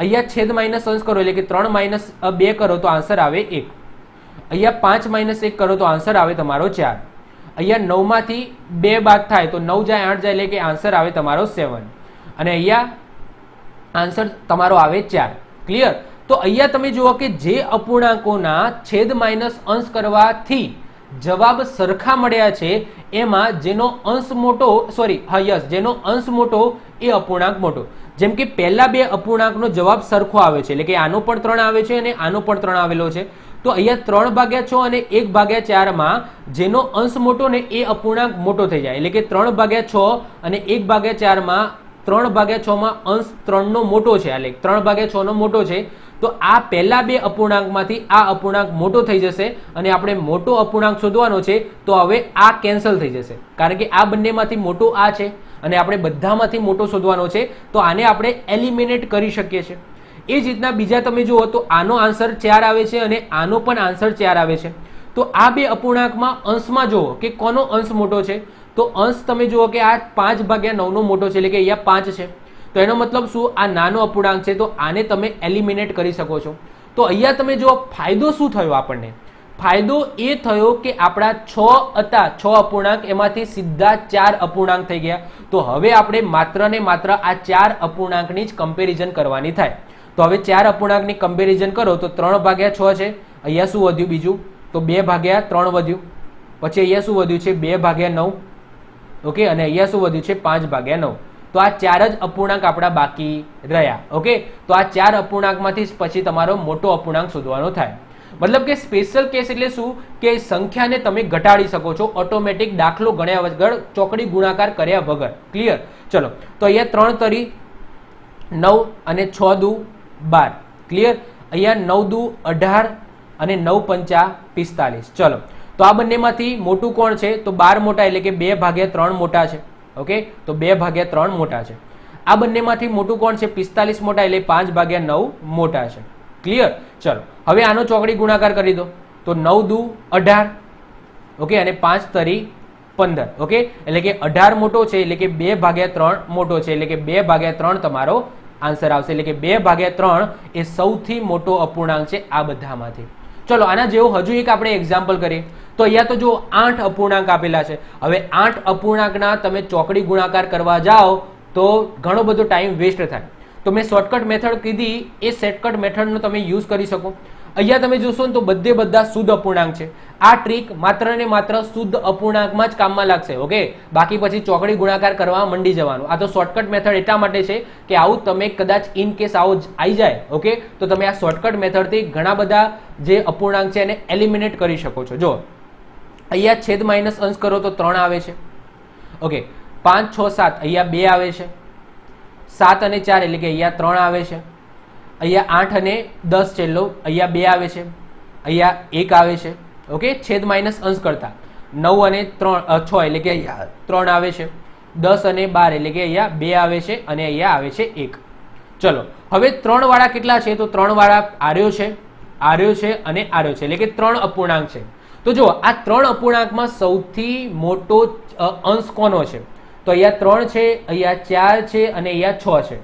અહીંયા છેદ માઇનસ અંશ કરો એટલે કે 3 માઇનસ 2 કરો તો આન્સર આવે 1. અહીંયા 5 માઇનસ 1 કરો તો આન્સર આવે તમારો 4. અહીંયા 9 માંથી 2 બાદ થાય તો 9 જાય 8 જાય એટલે કે આન્સર આવે તમારો 7. અને અહીંયા આન્સર તમારો આવે 4. ક્લિયર? તો અહીંયા તમે જુઓ કે જે અપૂર્ણાંકોના છેદ માઇનસ અંશ કરવાથી જવાબ સરખા મળ્યા છે એમાં જેનો અંશ મોટો, જેનો અંશ મોટો એ અપૂર્ણાંક મોટો. જેમ કે પહેલા બે અપૂર્ણાંકનો જવાબ સરખો આવે છે, એટલે કે આનો પણ 3 આવે છે અને આનો પણ 3 આવેલો છે. તો અહીંયા 3/6 અને 1/4 માં જેનો અંશ મોટો ને એ અપૂર્ણાંક મોટો થઈ જાય, એટલે કે 3/6 અને 1/4 માં 3/6 માં અંશ 3 નો મોટો છે, એટલે 3/6 નો મોટો છે. તો આ પહેલા બે અપૂર્ણાંકમાંથી આ અપૂર્ણાંક મોટો થઈ જશે અને આપણે મોટો અપૂર્ણાંક શોધવાનો છે. તો હવે આ કેન્સલ થઈ જશે, કારણ કે આ બંનેમાંથી મોટો આ છે અને આપણે બધામાંથી મોટો શોધવાનો છે. તો આને આપણે એલિમિનેટ કરી શકીએ છીએ. એ જ રીતના બીજા તમે જુઓ તો આનો આન્સર 4 આવે છે અને આનો પણ આન્સર 4 આવે છે. તો આ બે અપૂર્ણાંકમાં અંશમાં જુઓ કે કોનો અંશ મોટો છે. તો અંશ તમે જુઓ કે આ 5/9 નો મોટો છે, એટલે કે અહીંયા 5 છે. તો એનો મતલબ શું? આ નાનો અપૂર્ણાંક છે, તો આને તમે એલિમિનેટ કરી શકો છો. તો અહીંયા તમે જુઓ ફાયદો શું થયો આપણને? ફાયદો એ થયો કે આપણા 6 હતા, 6 અપૂર્ણાંક, એમાંથી સીધા 4 અપૂર્ણાંક થઈ ગયા. તો હવે આપણે માત્ર ને માત્ર આ 4 અપૂર્ણાંકની જ કમ્પેરિઝન કરવાની થાય. તો હવે 4 અપૂર્ણાંકની કમ્પેરિઝન કરો તો 3/6 છે, અહીંયા શું વધ્યું બીજું? તો 2/3 વધ્યું. પછી અહીંયા શું વધ્યું છે? 2/9. ઓકે, અને અહીંયા શું વધ્યું છે? 5/9. તો આ 4 જ અપૂર્ણાંક આપણા બાકી રહ્યા. ઓકે, તો આ 4 અપૂર્ણાંકમાંથી પછી તમારો મોટો અપૂર્ણાંક શોધવાનો થાય. મતલબ કે સ્પેશિયલ કેસ એટલે શું કે સંખ્યાને તમે ઘટાડી શકો છો ઓટોમેટિક, દાખલો ગણ્યા વગર, ચોકડી ગુણાકાર કર્યા વગર. ક્લિયર? ચલો, તો અહીંયા 3 તરી 9 અને 6 દુ 12. ક્લિયર? અહીંયા 9 દુ 18 અને 9 પંચા 45. ચલો, તો આ બંનેમાંથી મોટું કોણ છે? તો 12 મોટા, એટલે કે 2/3 મોટા છે. ઓકે, તો 2/3 મોટા છે. આ બંનેમાંથી મોટું કોણ છે? 45 મોટા, એટલે 5/9 મોટા છે. ક્લિયર? ચલો, હવે આનો ચોકડી ગુણાકાર કરી દો તો 9 દુ 18. ઓકે, અને 5 તરી 15. ઓકે, એટલે કે 18 મોટો છે, એટલે કે 2/3 મોટો છે, એટલે કે 2/3 તમારો આન્સર આવશે. એટલે કે 2/3 એ સૌથી મોટો અપૂર્ણાંક છે આ બધામાંથી. ચલો, આના જેવું હજુ એક આપણે એક્ઝામ્પલ કરીએ. તો અહીંયા તો જો 8 અપૂર્ણાંક આપેલા છે. હવે 8 અપૂર્ણાંકના તમે ચોકડી ગુણાકાર કરવા જાઓ તો ઘણો બધો ટાઈમ વેસ્ટ થાય. તો મેં શોર્ટકટ મેથડ કીધી, એ શોર્ટકટ મેથડનો તમે યુઝ કરી શકો. અહીંયા તમે જોશો ને તો બધા શુદ્ધ અપૂર્ણાંક છે. આ ટ્રીક માત્ર ને માત્ર શુદ્ધ અપૂર્ણાંકમાં જ કામમાં લાગશે. ઓકે, બાકી પછી ચોકડી ગુણાકાર કરવા મંડી જવાનું. આ તો શોર્ટકટ મેથડ એટલા માટે છે કે આવું તમે કદાચ ઇન કેસ આવો આવી જાય, ઓકે, તો તમે આ શોર્ટકટ મેથડથી ઘણા બધા જે અપૂર્ણાંક છે એને એલિમિનેટ કરી શકો છો. જો અહીંયા છેદ માઇનસ અંશ કરો તો 3 આવે છે. ઓકે, 5 6 7 અહીંયા 2 આવે છે. 7 અને 4 એટલે કે અહીંયા 3 આવે છે. અહીંયા 8 અને 10 છેલ્લો, અહીંયા 2 આવે છે. અહીંયા 1 આવે છે. ઓકે, છેદ માઇનસ અંશ કરતા 9 અને 6 એટલે કે અહીંયા 3 આવે છે. 10 અને 12 એટલે કે અહીંયા 2 આવે છે અને અહીંયા આવે છે 1. ચલો, હવે 3 વાળા કેટલા છે? તો 3 વાળા આર્યો છે, આર્યો છે અને આર્યો છે, એટલે કે 3 અપૂર્ણાંક છે. તો જો આ 3 અપૂર્ણાંકમાં સૌથી મોટો અંશ કોનો છે? તો અહીંયા 3 છે, અહીંયા 4 છે અને અહીંયા 6 છે.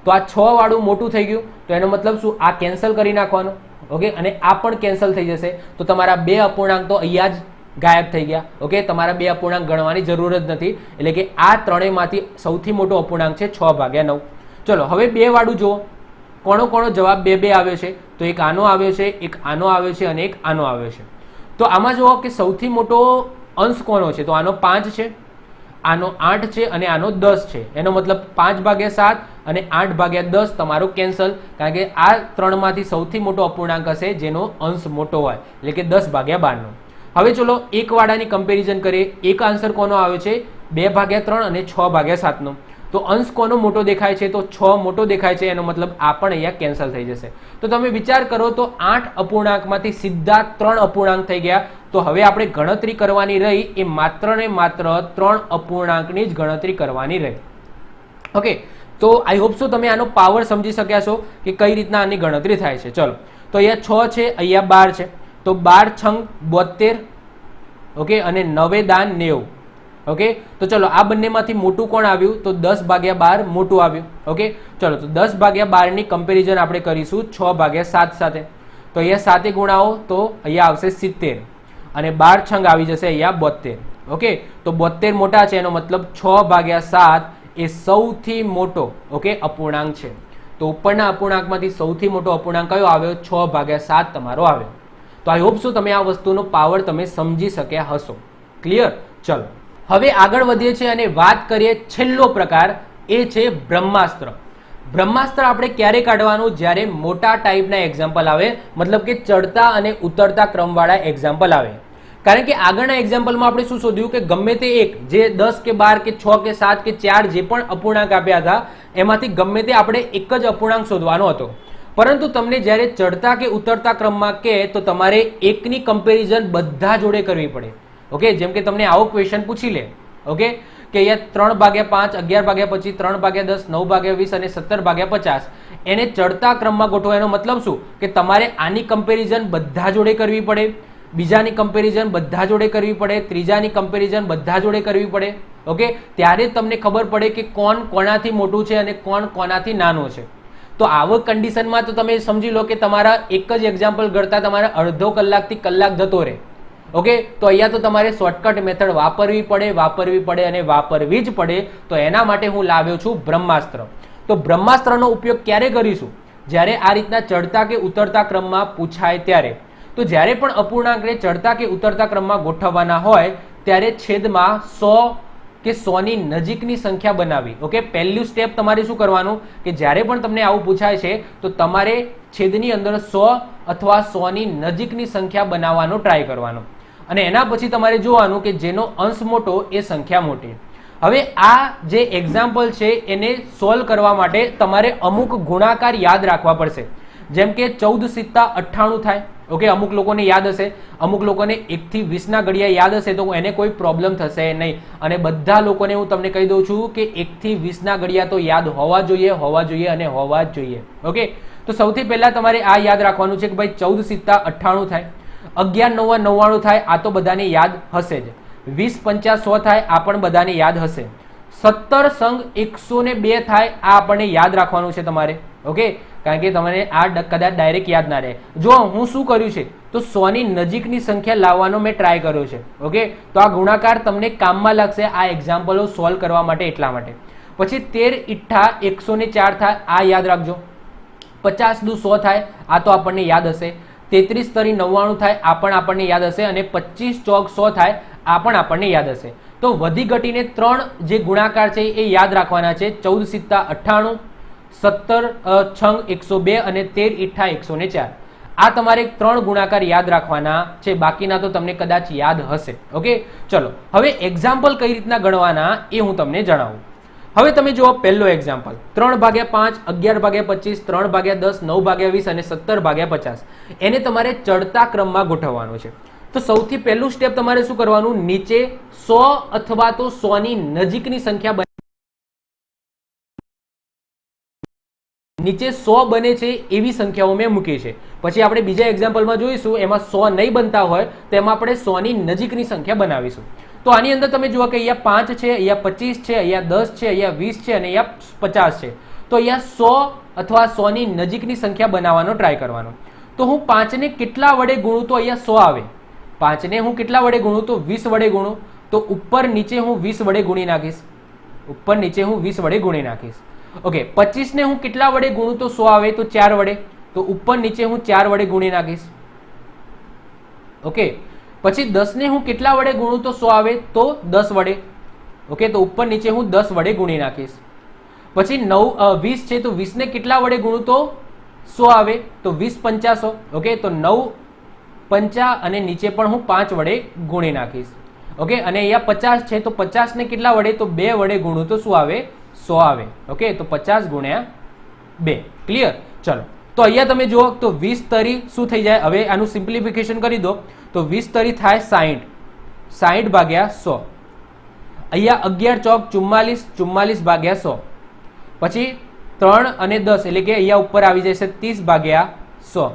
તો આ 6 વાળું મોટું થઈ ગયું. તો એનો મતલબ શું? આ કેન્સલ કરી નાખવાનો. ઓકે, અને આ પણ કેન્સલ થઈ જશે. તો તમારા બે અપૂર્ણાંક તો અહીંયા જ ગાયબ થઈ ગયા. ઓકે, તમારા બે અપૂર્ણાંક ગણવાની જરૂર જ નથી. એટલે કે આ ત્રણેયમાંથી સૌથી મોટો અપૂર્ણાંક છે 6/9. ચલો હવે બે વાળું જુઓ. કોનો કોનો જવાબ 2 આવ્યો છે? તો એક આનો આવ્યો છે, એક આનો આવ્યો છે અને એક આનો આવ્યો છે. તો આમાં જુઓ કે સૌથી મોટો અંશ કોનો છે? તો આનો 5 છે, આનો 8 છે અને આનો 10 છે. એનો મતલબ 5/7 અને 8/10 તમારો કેન્સલ, કારણ કે આ ત્રણમાંથી સૌથી મોટો અપૂર્ણાંક હશે જેનો અંશ મોટો હોય, એટલે કે 10/12. હવે ચલો એક વાળાની કમ્પેરિઝન કરીએ. એક આન્સર કોનો આવે છે? 2/3 અને 6/7. તો અંશ કોનો મોટો દેખાય છે? તો 6 મોટો દેખાય છે. એનો મતલબ આ પણ અહીંયા કેન્સલ થઈ જશે. તો તમે વિચાર કરો તો 8 અપૂર્ણાંકમાંથી સીધા 3 અપૂર્ણાંક થઈ ગયા. તો હવે આપણે ગણતરી કરવાની રહી એ માત્ર ને માત્ર 3 અપૂર્ણાંકની જ ગણતરી કરવાની રહી. ઓકે, તો આઈ હોપ સો તમે આનો પાવર સમજી શક્યા છો કે કઈ રીતના આની ગણતરી થાય છે. ચલો, તો અહીંયા 6 છે, અહીંયા 12 છે. તો 12 છંગ 72. ઓકે, અને 9 દાન 90. ઓકે, તો ચલો આ બંનેમાંથી મોટું કોણ આવ્યું? તો 10/12 મોટું આવ્યું. ઓકે, ચલો તો 10/12 ની કમ્પેરિઝન આપણે કરીશું 6/7 સાથે. તો અહીંયા 7 ગુણાઓ તો અહીંયા આવશે 70 અને 12 છંગ આવી જશે અહીંયા 72. ઓકે, તો 72 મોટા છે. એનો મતલબ 6/7 એ સૌથી મોટો ઓકે અપૂર્ણાંક છે. તો ઉપરના અપૂર્ણાંકમાંથી સૌથી મોટો અપૂર્ણાંક કયો આવ્યો? 6/7 તમારો આવ્યો. તો આઈ હોપ સો તમે આ વસ્તુનો પાવર તમે સમજી શક્યા હશો. ક્લિયર? ચલો હવે આગળ વધીએ છીએ અને વાત કરીએ છેલ્લો પ્રકાર, એ છે બ્રહ્માસ્ત્ર. બ્રહ્માસ્ત્ર આપણે ક્યારે કાઢવાનું? જ્યારે મોટા ટાઈપના એક્ઝામ્પલ આવે, મતલબ કે ચડતા અને ઉતરતા ક્રમવાળા એક્ઝામ્પલ આવે. કારણ કે આગળના એક્ઝામ્પલમાં આપણે શું શોધ્યું કે ગમે તે એક, જે 10 કે 12 કે 6 કે 7 કે 4 જે પણ અપૂર્ણાંક આપ્યા હતા એમાંથી ગમે તે આપણે એક જ અપૂર્ણાંક શોધવાનો હતો. પરંતુ તમને જ્યારે ચડતા કે ઉતરતા ક્રમમાં કહે તો તમારે એકની કમ્પેરિઝન બધા જોડે કરવી પડે. ઓકે, જેમ કે તમને આવો ક્વેશ્ચન પૂછી લે. ઓકે, કે અહીંયા 3/5, 11/25, 3/10, 9/20 અને 17/50 એને ચડતા ક્રમમાં ગોઠવો. એનો મતલબ શું? કે તમારે આની કમ્પેરિઝન બધા જોડે કરવી પડે, બીજાની કમ્પેરિઝન બધા જોડે કરવી પડે, ત્રીજાની કમ્પેરિઝન બધા જોડે કરવી પડે. ઓકે, ત્યારે તમને ખબર પડે કે કોણ કોનાથી મોટું છે અને કોણ કોનાથી નાનું છે. તો આવા કન્ડિશનમાં તો તમે સમજી લો કે તમારા એક જ એક્ઝામ્પલ ગણતા તમારા અડધો કલાકથી કલાક જતો રહે. ઓકે, તો અહીંયા તો તમારે શોર્ટકટ મેથડ વાપરવી પડે અને વાપરવી જ પડે. તો એના માટે હું લાવ્યો છું બ્રહ્માસ્ત્ર. તો બ્રહ્માસ્ત્રનો ઉપયોગ ક્યારે કરીશું? જ્યારે આ રીતના ચડતા કે ઉતરતા ક્રમમાં પૂછાય ત્યારે. તો જ્યારે પણ અપૂર્ણાંકને ચડતા કે ઉતરતા ક્રમમાં ગોઠવવાના હોય ત્યારે છેદમાં 100 કે 100 ની નજીકની સંખ્યા બનાવી. ઓકે, પહેલું સ્ટેપ તમારે શું કરવાનું કે જ્યારે પણ તમને આવું પૂછાય છે તો તમારે છેદની અંદર 100 અથવા 100 ની નજીકની સંખ્યા બનાવવાનો ટ્રાય કરવાનો. અને એના પછી તમારે જોવાનું કે જેનો અંશ મોટો એ સંખ્યા મોટી. હવે આ જે એક્ઝામ્પલ છે એને સોલ્વ કરવા માટે તમારે અમુક ગુણાકાર યાદ રાખવા પડશે. જેમ કે 14 સિત્તા 98 થાય. ઓકે, અમુક લોકોને યાદ હશે, અમુક લોકોને 1 થી 20 ના ઘડિયા યાદ હશે, તો એને કોઈ પ્રોબ્લેમ થશે નહીં. અને બધા લોકોને હું તમને કહી દઉં છું કે 1 થી 20 ના ઘડિયા તો યાદ હોવા જોઈએ અને હોવા જ જોઈએ. ઓકે, તો સૌથી પહેલા તમારે આ યાદ રાખવાનું છે કે ભાઈ 14 સિત્તા 98 થાય, 11 9 99 થાય, આ તો બધાને યાદ હશે જ. 20 50 100 થાય, આ પણ બધાને યાદ હશે. 17 સંગ 102 થાય, આ આપણને યાદ રાખવાનું છે તમારે. ઓકે, કારણ કે તમને આ કદાચ ડાયરેક્ટ યાદ ના રહે. જો હું શું કર્યું છે તો 100 ની નજીકની સંખ્યા લાવવાનો મેં ટ્રાય કર્યો છે. ઓકે, તો આ ગુણાકાર તમને કામમાં લાગશે આ એક્ઝામ્પલો સોલ્વ કરવા માટે. એટલા માટે પછી 13 ઈઠ્ઠા 104 થાય, આ યાદ રાખજો. 50 દુ 100 થાય, આ તો આપણને યાદ હશે. 33 તરી 99 થાય, આ પણ આપણને યાદ હશે. અને 25 ચોક 100 થાય, આ પણ આપણને યાદ હશે. તો વધી ઘટીને 3 જે ગુણાકાર છે એ યાદ રાખવાના છે. 14 સિત્તા 98, 17 છંગ 102 અને 13 ઈઠ્ઠા 104. આ તમારે 3 ગુણાકાર યાદ રાખવાના છે. બાકીના તો તમને કદાચ યાદ હશે. ઓકે, ચલો હવે એક્ઝામ્પલ કઈ રીતના ગણવાના એ હું તમને જણાવું. હવે તમે જુઓ પહેલો એક્ઝામ્પલ 3/5, 11/25, 3/10, 9/20 અને 17/50. એને તમારે ચડતા ક્રમમાં ગોઠવવાનો છે. તો સૌથી પહેલું સ્ટેપ તમારે શું કરવાનું? નીચે 100 અથવા તો 100 ની નજીકની સંખ્યા નીચે 100 બને છે એવી સંખ્યાઓ મેં મૂકી છે. પછી આપણે બીજા એક્ઝામ્પલમાં જોઈશું એમાં 100 નહીં બનતા હોય તો એમાં આપણે 100 ની નજીકની સંખ્યા બનાવીશું. તો આની અંદર તમે જુઓ કે અહીંયા 5 છે, અહીંયા 25 છે, અહીંયા 10 છે, અહીંયા 20 છે અને અહીંયા 50 છે. તો અહીંયા 100 અથવા 100 ની નજીકની સંખ્યા બનાવવાનો ટ્રાય કરવાનો. તો હું 5 ને કેટલા વડે ગુણું તો અહીંયા 100 આવે. 5 ને હું કેટલા વડે ગુણું તો 20 વડે ગુણું. તો ઉપર નીચે હું 20 વડે ગુણી નાખીશ. ઉપર નીચે હું 20 વડે ગુણી નાખીશ. ઓકે, 25 ને હું કેટલા વડે ગુણું તો 100 આવે તો 4 વડે. તો ઉપર નીચે હું 4 વડે ગુણી નાખીશ. ઓકે, પછી 10 ને હું કેટલા વડે ગુણું તો 100 આવે તો 10 વડે. ઓકે, તો ઉપર નીચે હું 10 વડે ગુણી નાખીશ. પછી 20 છે તો 20 ને કેટલા વડે ગુણું તો 100 આવે તો 20 50. ઓકે, તો 9 50 અને નીચે પણ હું 5 વડે ગુણી નાખીશ. ઓકે, અને અહીંયા 50 છે તો 50 ને કેટલા વડે તો 2 વડે ગુણું તો શું આવે 100 આવે. ઓકે, તો 50 ગુણ્યા 2. ક્લિયર? ચલો, તો અહીંયા તમે જુઓ તો 20 તરી શું થઈ જાય. હવે આનું સિમ્પ્લિફિકેશન કરી દો તો 20 તરી થાય 60. 60 ભાગ્યા 100. અહીંયા 11 ચોક 44, 44 ભાગ્યા 100. પછી 3 અને 10 એટલે કે અહીંયા ઉપર આવી જશે 30 ભાગ્યા 100.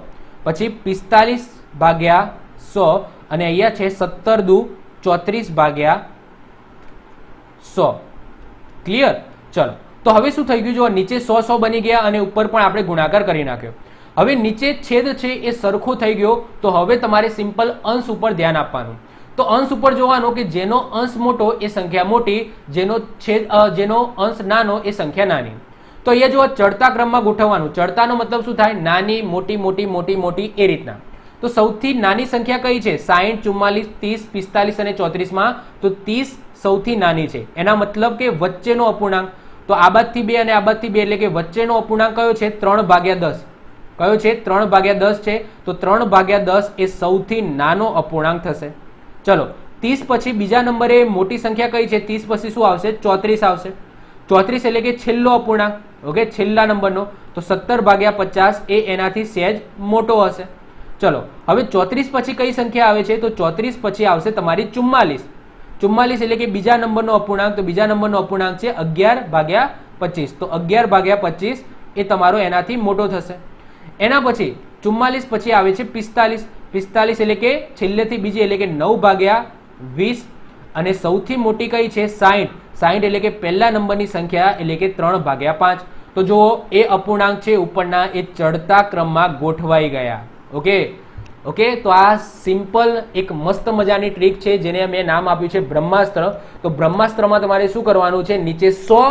પછી 45 ભાગ્યા 100 અને અહીંયા છે 17 દુ 34 ભાગ્યા 100. ક્લિયર? ચલો, તો હવે શું થઈ ગયું? જો નીચે 100 100 બની ગયા અને ઉપર પણ આપણે ગુણાકાર કરી નાખ્યો. હવે નીચે છેદ છે એ સરખો થઈ ગયો. તો હવે તમારે સિમ્પલ અંશ ઉપર ધ્યાન આપવાનું. તો અંશ ઉપર જોવાનું કે જેનો અંશ મોટો એ સંખ્યા મોટી, જેનો અંશ નાનો એ સંખ્યા નાની. તો અહીંયા જો ચડતા ક્રમમાં ગોઠવવાનું. ચડતાનો મતલબ શું થાય? નાની મોટી મોટી મોટી મોટી એ રીતના. તો સૌથી નાની સંખ્યા કઈ છે? 60 44 30 45 અને 34 માં તો 30 સૌથી નાની છે. એના મતલબ કે વચ્ચેનો અપૂર્ણાંક. તો આ બાજથી 2 અને આ બાજથી 2 એટલે કે વચ્ચેનો અપૂર્ણાંક કયો છે? 3/10. કયો છે? 3/10 છે. તો 3/10 એ સૌથી નાનો અપૂર્ણાંક થશે. ચલો, 30 પછી બીજા નંબરે મોટી સંખ્યા કઈ છે? 30 પછી શું આવશે? 34 આવશે. 34 એટલે કે છેલ્લો અપૂર્ણાંક. ઓકે, છેલ્લા નંબરનો. તો 17/50 એ એનાથી સહેજ મોટો હશે. ચલો, હવે 34 પછી કઈ સંખ્યા આવે છે? તો 34 પછી આવશે તમારી 44. 44 એટલે કે બીજા નંબરનો અપૂર્ણાંક. તો બીજા નંબરનો અપૂર્ણાંક છે 11/25. તો 11/25 એ તમારો એનાથી મોટો થશે. એના પછી 44 પછી આવે છે 45. 45 એટલે કે છેલ્લેથી બીજી એટલે કે 9/20 અને સૌથી મોટી કઈ છે? 60. 60 એટલે કે પહેલા નંબરની સંખ્યા એટલે કે 3/5. તો જો એ અપૂર્ણાંક છે ઉપરના એ ચડતા ક્રમમાં ગોઠવાઈ ગયા. ઓકે, તો આ સિમ્પલ એક મસ્ત મજાની ટ્રીક છે જેને મેં નામ આપ્યું છે બ્રહ્માસ્ત્ર. તો બ્રહ્માસ્ત્રમાં તમારે શું કરવાનું છે? નીચે 100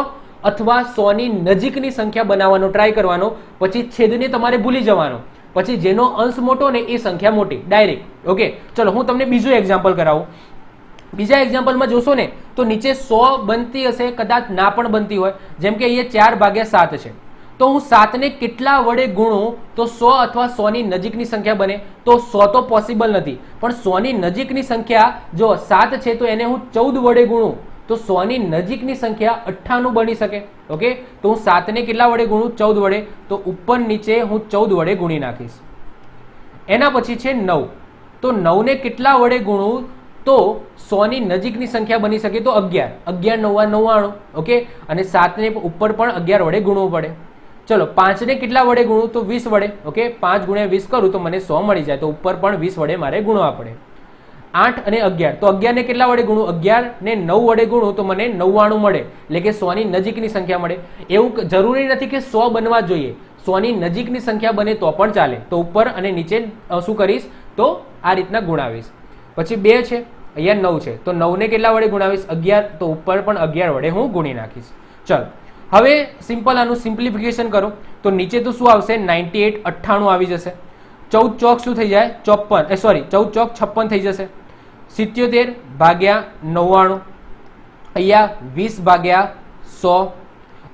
અથવા 100 ની નજીકની સંખ્યા બનાવવાનો ટ્રાય કરવાનો. પછી છેદને તમારે ભૂલી જવાનો. પછી જેનો અંશ મોટો ને એ સંખ્યા મોટી ડાયરેક્ટ. ઓકે, ચલો હું તમને બીજું એક્ઝામ્પલ કરાવું. બીજા એક્ઝામ્પલમાં જોશો ને તો નીચે 100 બનતી હશે, કદાચ ના પણ બનતી હોય. જેમ કે અહીંયા 4/7 છે. તો હું 7 ને કેટલા વડે ગુણું તો 100 અથવા 100 ની નજીકની સંખ્યા બને? તો 100 તો પોસિબલ નથી, પણ 100 ની નજીકની સંખ્યા જો 7 છે તો એને હું 14 વડે ગુણું તો 100 ની નજીકની સંખ્યા 98 બની શકે. ઓકે, તો હું 7 ને કેટલા વડે ગુણું? 14 વડે. તો ઉપર નીચે હું 14 વડે ગુણી નાખીશ. એના પછી છે 9. તો 9 ને કેટલા વડે ગુણું તો 100 ની નજીકની સંખ્યા બની શકે? તો 11. 11 9 99. ઓકે, અને 7 ને ઉપર પણ 11 વડે ગુણવું પડે. ચલો, 5 ને કેટલા વડે ગુણું તો 20 વડે. ઓકે, 5 ગુણ્યા 20 કરું તો મને 100 મળી જાય. તો ઉપર પણ 20 વડે મારે ગુણવા પડે. 8 અને 11. તો 11 ને કેટલા વડે ગુણું? 11 ને 9 વડે ગુણું તો મને 99 મળે. એટલે કે 100 ની નજીકની સંખ્યા મળે. એવું જરૂરી નથી કે 100 બનવા જોઈએ. 100 ની નજીકની સંખ્યા બને તો પણ ચાલે. તો ઉપર અને નીચે શું કરીશ? તો આ રીતના ગુણાવીશ. પછી 2 છે, અહીંયા 9 છે. તો 9 ને કેટલા વડે ગુણાવીશ? 11. તો ઉપર પણ 11 વડે હું ગુણી નાખીશ. ચલો, હવે સિમ્પલ આનું સિમ્પ્લિફિકેશન કરો તો નીચે તો શું આવશે? 98 98 આવી જશે. 14 ચોક શું થઈ જાય? 54. 14 ચોક 56 થઈ જશે. 77 ભાગ્યા 99. અહીંયા 20/100.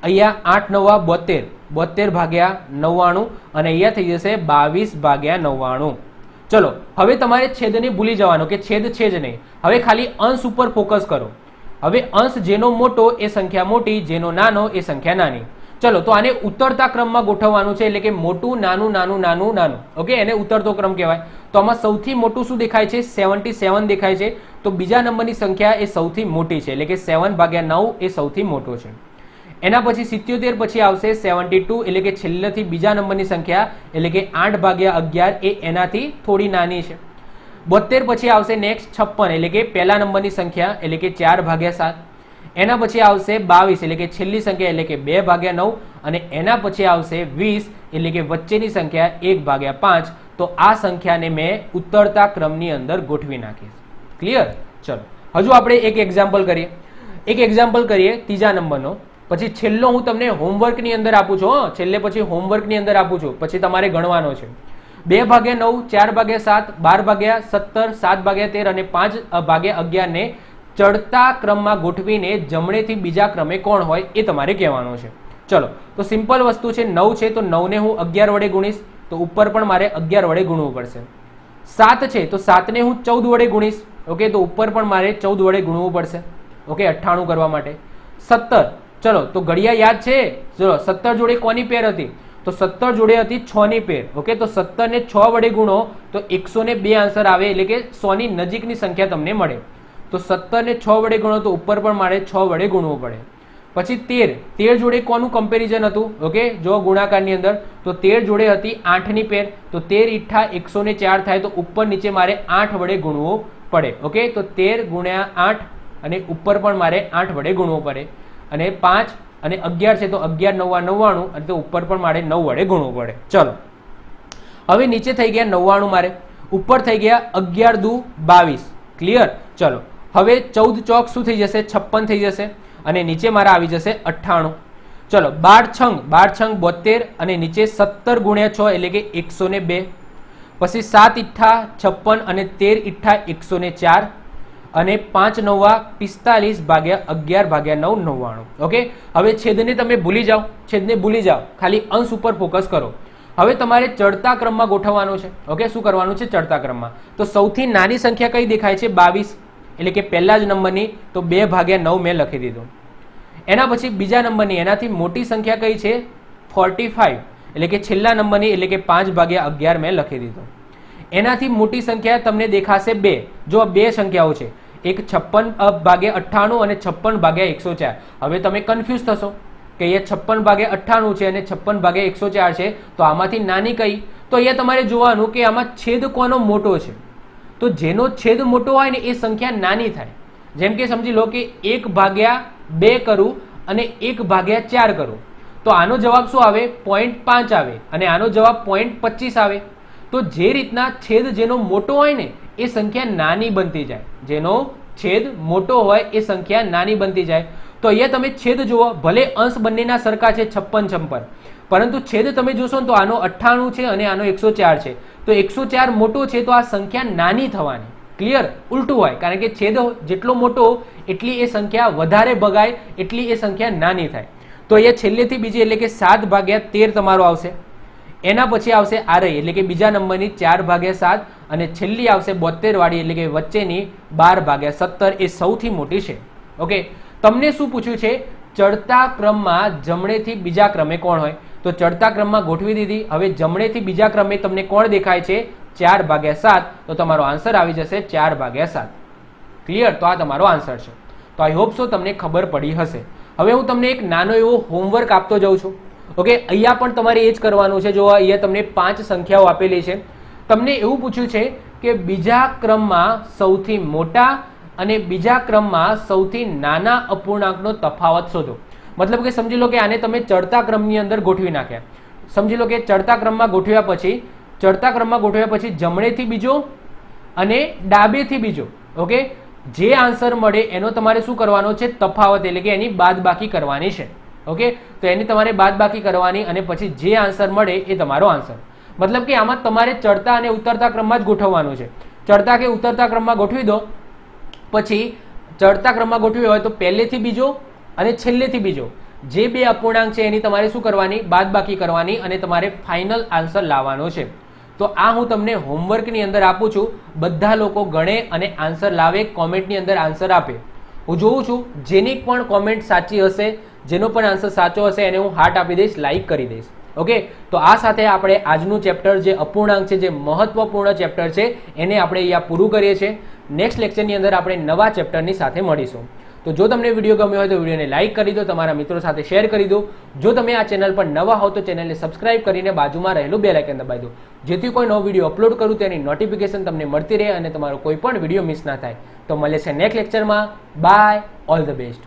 અહીંયા 8 9 72. 72 ભાગ્યા 99 અને અહીંયા થઈ જશે 22/99. ચલો, હવે તમારે છેદને ભૂલી જવાનો કે છેદ છે જ નહીં. હવે ખાલી અંશ ઉપર ફોકસ કરો. હવે અંશ જેનો મોટો એ સંખ્યા મોટી, જેનો નાનો એ સંખ્યા નાની. ચલો, તો આને ઉતરતા ક્રમમાં ગોઠવવાનું છે. એટલે કે મોટું નાનું નાનું નાનું નાનું. ઓકે, એને ઉતરતો ક્રમ કહેવાય. તો આમાં સૌથી મોટું શું દેખાય છે? 77 દેખાય છે. તો બીજા નંબરની સંખ્યા એ સૌથી મોટી છે. એટલે કે 7/9 એ સૌથી મોટો છે. એના પછી 77 પછી આવશે 72 એટલે કે છેલ્લેથી બીજા નંબરની સંખ્યા એટલે કે 8/11 એ એનાથી થોડી નાની છે. 72 પછી આવશે નેક્સ્ટ 56 એટલે કે પહેલા નંબરની સંખ્યા એટલે કે 4/7. એના પછી આવશે 22 એટલે કે છેલ્લી સંખ્યા એટલે કે 2/9 અને એના પછી આવશે 20 એટલે કે વચ્ચેની સંખ્યા 1/5. તો આ સંખ્યાને મેં ઉતરતા ક્રમની અંદર ગોઠવી નાખીશ. ક્લિયર? ચલો હજુ આપણે એક એક્ઝામ્પલ કરીએ ત્રીજા નંબરનો. પછી છેલ્લો હું તમને હોમવર્કની અંદર આપું છું. છેલ્લે પછી હોમવર્કની અંદર આપું છું, પછી તમારે ગણવાનો છે. 2/9, 4/7, 12/17, 7/13 અને 5/11 ને ચડતા ક્રમમાં ગોઠવીને જમણેથી બીજા ક્રમે કોણ હોય એ તમારે કહેવાનું છે. ચલો તો સિમ્પલ વસ્તુ છે. 9 છે તો 9 ને હું 11 વડે ગુણીશ, તો ઉપર પણ મારે 11 વડે ગુણવું પડશે. 7 છે તો 7 ને હું 14 વડે ગુણીશ. ઓકે, તો ઉપર પણ મારે 14 વડે ગુણવું પડશે. ઓકે, 98 કરવા માટે. 17, ચલો તો ઘડિયા યાદ છે. ચલો 17 જોડે કોની પેર હતી? તો 17 જોડે હતી 6 ની પેર. ઓકે, તો 17 ને 6 વડે ગુણો તો 102 આન્સર આવે, એટલે કે 100 ની નજીકની સંખ્યા તમને મળે. તો 17 ને 6 વડે ગુણો તો ઉપર પણ મારે 6 વડે ગુણવું પડે. પછી 13 જોડે કોનું કમ્પેરિઝન હતું? ઓકે, જો ગુણાકારની અંદર તો 13 જોડે હતી 8 ની પેર. તો 13 * 104 થાય, તો ઉપર નીચે મારે 8 વડે ગુણવું પડે. ઓકે, તો 13 × 8 અને ઉપર પણ મારે 8 વડે ગુણવું પડે. અને 5 અને 11 છે તો 11 × 9 = 99 અને તો ઉપર પણ મારે 9 વડે ગુણવું પડે. ચલો હવે નીચે થઈ ગયા 99, મારે ઉપર થઈ ગયા 11 દુ 22. ક્લિયર? ચલો હવે 14 ચોક શું થઈ જશે? 56 થઈ જશે અને નીચે મારા આવી જશે 98. ચલો 12 છંગ 72 અને નીચે 17 × 6 એટલે કે 102. પછી 7 ઈઠ્ઠા 56 અને 13 ઈઠ્ઠા 104 અને 5 9 45 / 11/9 99. ઓકે, હવે છેદને તમે ભૂલી જાઓ, ખાલી અંશ ઉપર ફોકસ કરો. હવે તમારે ચડતા ક્રમમાં ગોઠવવાનું છે. ઓકે, શું કરવાનું છે? ચડતા ક્રમમાં. તો સૌથી નાની સંખ્યા કઈ દેખાય છે? 22 એટલે કે પહેલા જ નંબરની, તો 2/9 મેં લખી દીધું. એના પછી બીજા નંબરની એનાથી મોટી સંખ્યા કઈ છે? 45 એટલે કે છેલ્લા નંબરની, એટલે કે 5/11 મેં લખી દીધું. એનાથી મોટી સંખ્યા તમને દેખાશે 2. જો 2 સંખ્યાઓ છે, એક 56/98 અને 56/104. હવે તમે કન્ફ્યુઝ થશો કે અહીંયા 56/98 છે અને 56/104 છે, તો આમાંથી નાની કઈ? તો અહીંયા તમારે જોવાનું કે આમાં છેદ કોનો મોટો છે. તો જેનો છેદ મોટો હોય ને એ સંખ્યા નાની થાય. જેમ કે સમજી લો કે 1/2 કરું અને 1/4 કરું, તો આનો જવાબ શું આવે? 0.5 આવે અને આનો જવાબ 0.25 આવે. તો જે રીતના છેદ જેનો મોટો હોય ને એ સંખ્યા નાની બનતી જાય. જેનો છેદ મોટો હોય એ સંખ્યા નાની બનતી જાય. તો અહીંયા તમે છેદ જુઓ, ભલે અંશ બંનેના સરખા છે 56, પરંતુ છેદ તમે જોશો ને તો આનો 98 છે અને આનો 104 છે. તો 104 મોટો છે તો આ સંખ્યા નાની થવાની. ક્લિયર? ઉલટું હોય, કારણ કે છેદ જેટલો મોટો એટલી એ સંખ્યા વધારે ભગાય, એટલી એ સંખ્યા નાની થાય. તો અહીંયા છેલ્લેથી બીજી એટલે કે 7/13 તમારો આવશે. એના પછી આવશે આરઈ એટલે કે બીજા નંબરની 4/7 અને છેલ્લી આવશે 72 વાળી એટલે કે વચ્ચેની 12/17. એ સૌથી મોટી છે. ઓકે, તમને શું પૂછ્યું છે? ચડતા ક્રમમાં જમણેથી બીજા ક્રમે કોણ હોય? તો ચડતા ક્રમમાં ગોઠવી દીધી. હવે જમણેથી બીજા ક્રમે તમને કોણ દેખાય છે? 4/7. તો તમારો આન્સર આવી જશે 4/7. ક્લિયર? તો આ તમારો આન્સર છે. તો આઈ હોપ સો તમને ખબર પડી હશે. હવે હું તમને એક નાનો એવો હોમવર્ક આપતો જાઉં છું. ઓકે, અહીંયા પણ તમારે એ જ કરવાનું છે. જો અહીંયા તમને 5 સંખ્યાઓ આપેલી છે. તમને એવું પૂછ્યું છે કે બીજા ક્રમમાં સૌથી મોટા અને બીજા ક્રમમાં સૌથી નાના અપૂર્ણાંકનો તફાવત શોધો. મતલબ કે સમજી લો કે આને તમે ચડતા ક્રમની અંદર ગોઠવી નાખ્યા. સમજી લો કે ચડતા ક્રમમાં ગોઠવ્યા પછી જમણેથી બીજો અને ડાબેથી બીજો. ઓકે, જે આન્સર મળે એનો તમારે શું કરવાનો છે? તફાવત એટલે કે એની બાદબાકી કરવાની છે. ઓકે, તો એની તમારે બાદબાકી કરવાની અને પછી જે આન્સર મળે એ તમારો આન્સર. મતલબ કે આમાં તમારે ચડતા અને ઉતરતા ક્રમમાં જ ગોઠવવાનું છે. ચડતા કે ઉતરતા ક્રમમાં ગોઠવી દો. પછી ચડતા ક્રમમાં ગોઠવ્યો હોય તો પહેલેથી બીજો અને છેલ્લેથી બીજો, જે બે અપૂર્ણાંક છે એની તમારે શું કરવાની? બાદબાકી કરવાની અને તમારે ફાઇનલ આન્સર લાવવાનો છે. તો આ હું તમને હોમવર્કની અંદર આપું છું. બધા લોકો ગણે અને આન્સર લાવે, કોમેન્ટની અંદર આન્સર આપે. હું જોઉં છું જેની પણ કોમેન્ટ સાચી હશે, જેનો પણ આન્સર સાચો હશે એને હું હાર્ટ આપી દઈશ, લાઈક કરી દઈશ. ઓકે, તો આ સાથે આપણે આજનું ચેપ્ટર જે અપૂર્ણાંક છે, જે મહત્વપૂર્ણ ચેપ્ટર છે, એને આપણે અહીંયા પૂરું કરીએ છીએ. નેક્સ્ટ લેક્ચરની અંદર આપણે નવા ચેપ્ટરની સાથે મળીશું. તો જો તમને વિડીયો ગમ્યો હોય તો વિડીયોને લાઇક કરી દો, તમારા મિત્રો સાથે શેર કરી દો. જો તમે આ ચેનલ પર નવા હો તો ચેનલને સબસ્ક્રાઇબ કરીને બાજુમાં રહેલું બેલ આઇકન દબાવી દો, જેથી કોઈ નવો વિડીયો અપલોડ કરું તેની નોટિફિકેશન તમને મળતી રહે અને તમારો કોઈ પણ વિડીયો મિસ ના થાય. તો મળે છે નેક્સ્ટ લેક્ચરમાં. Bye, all the best.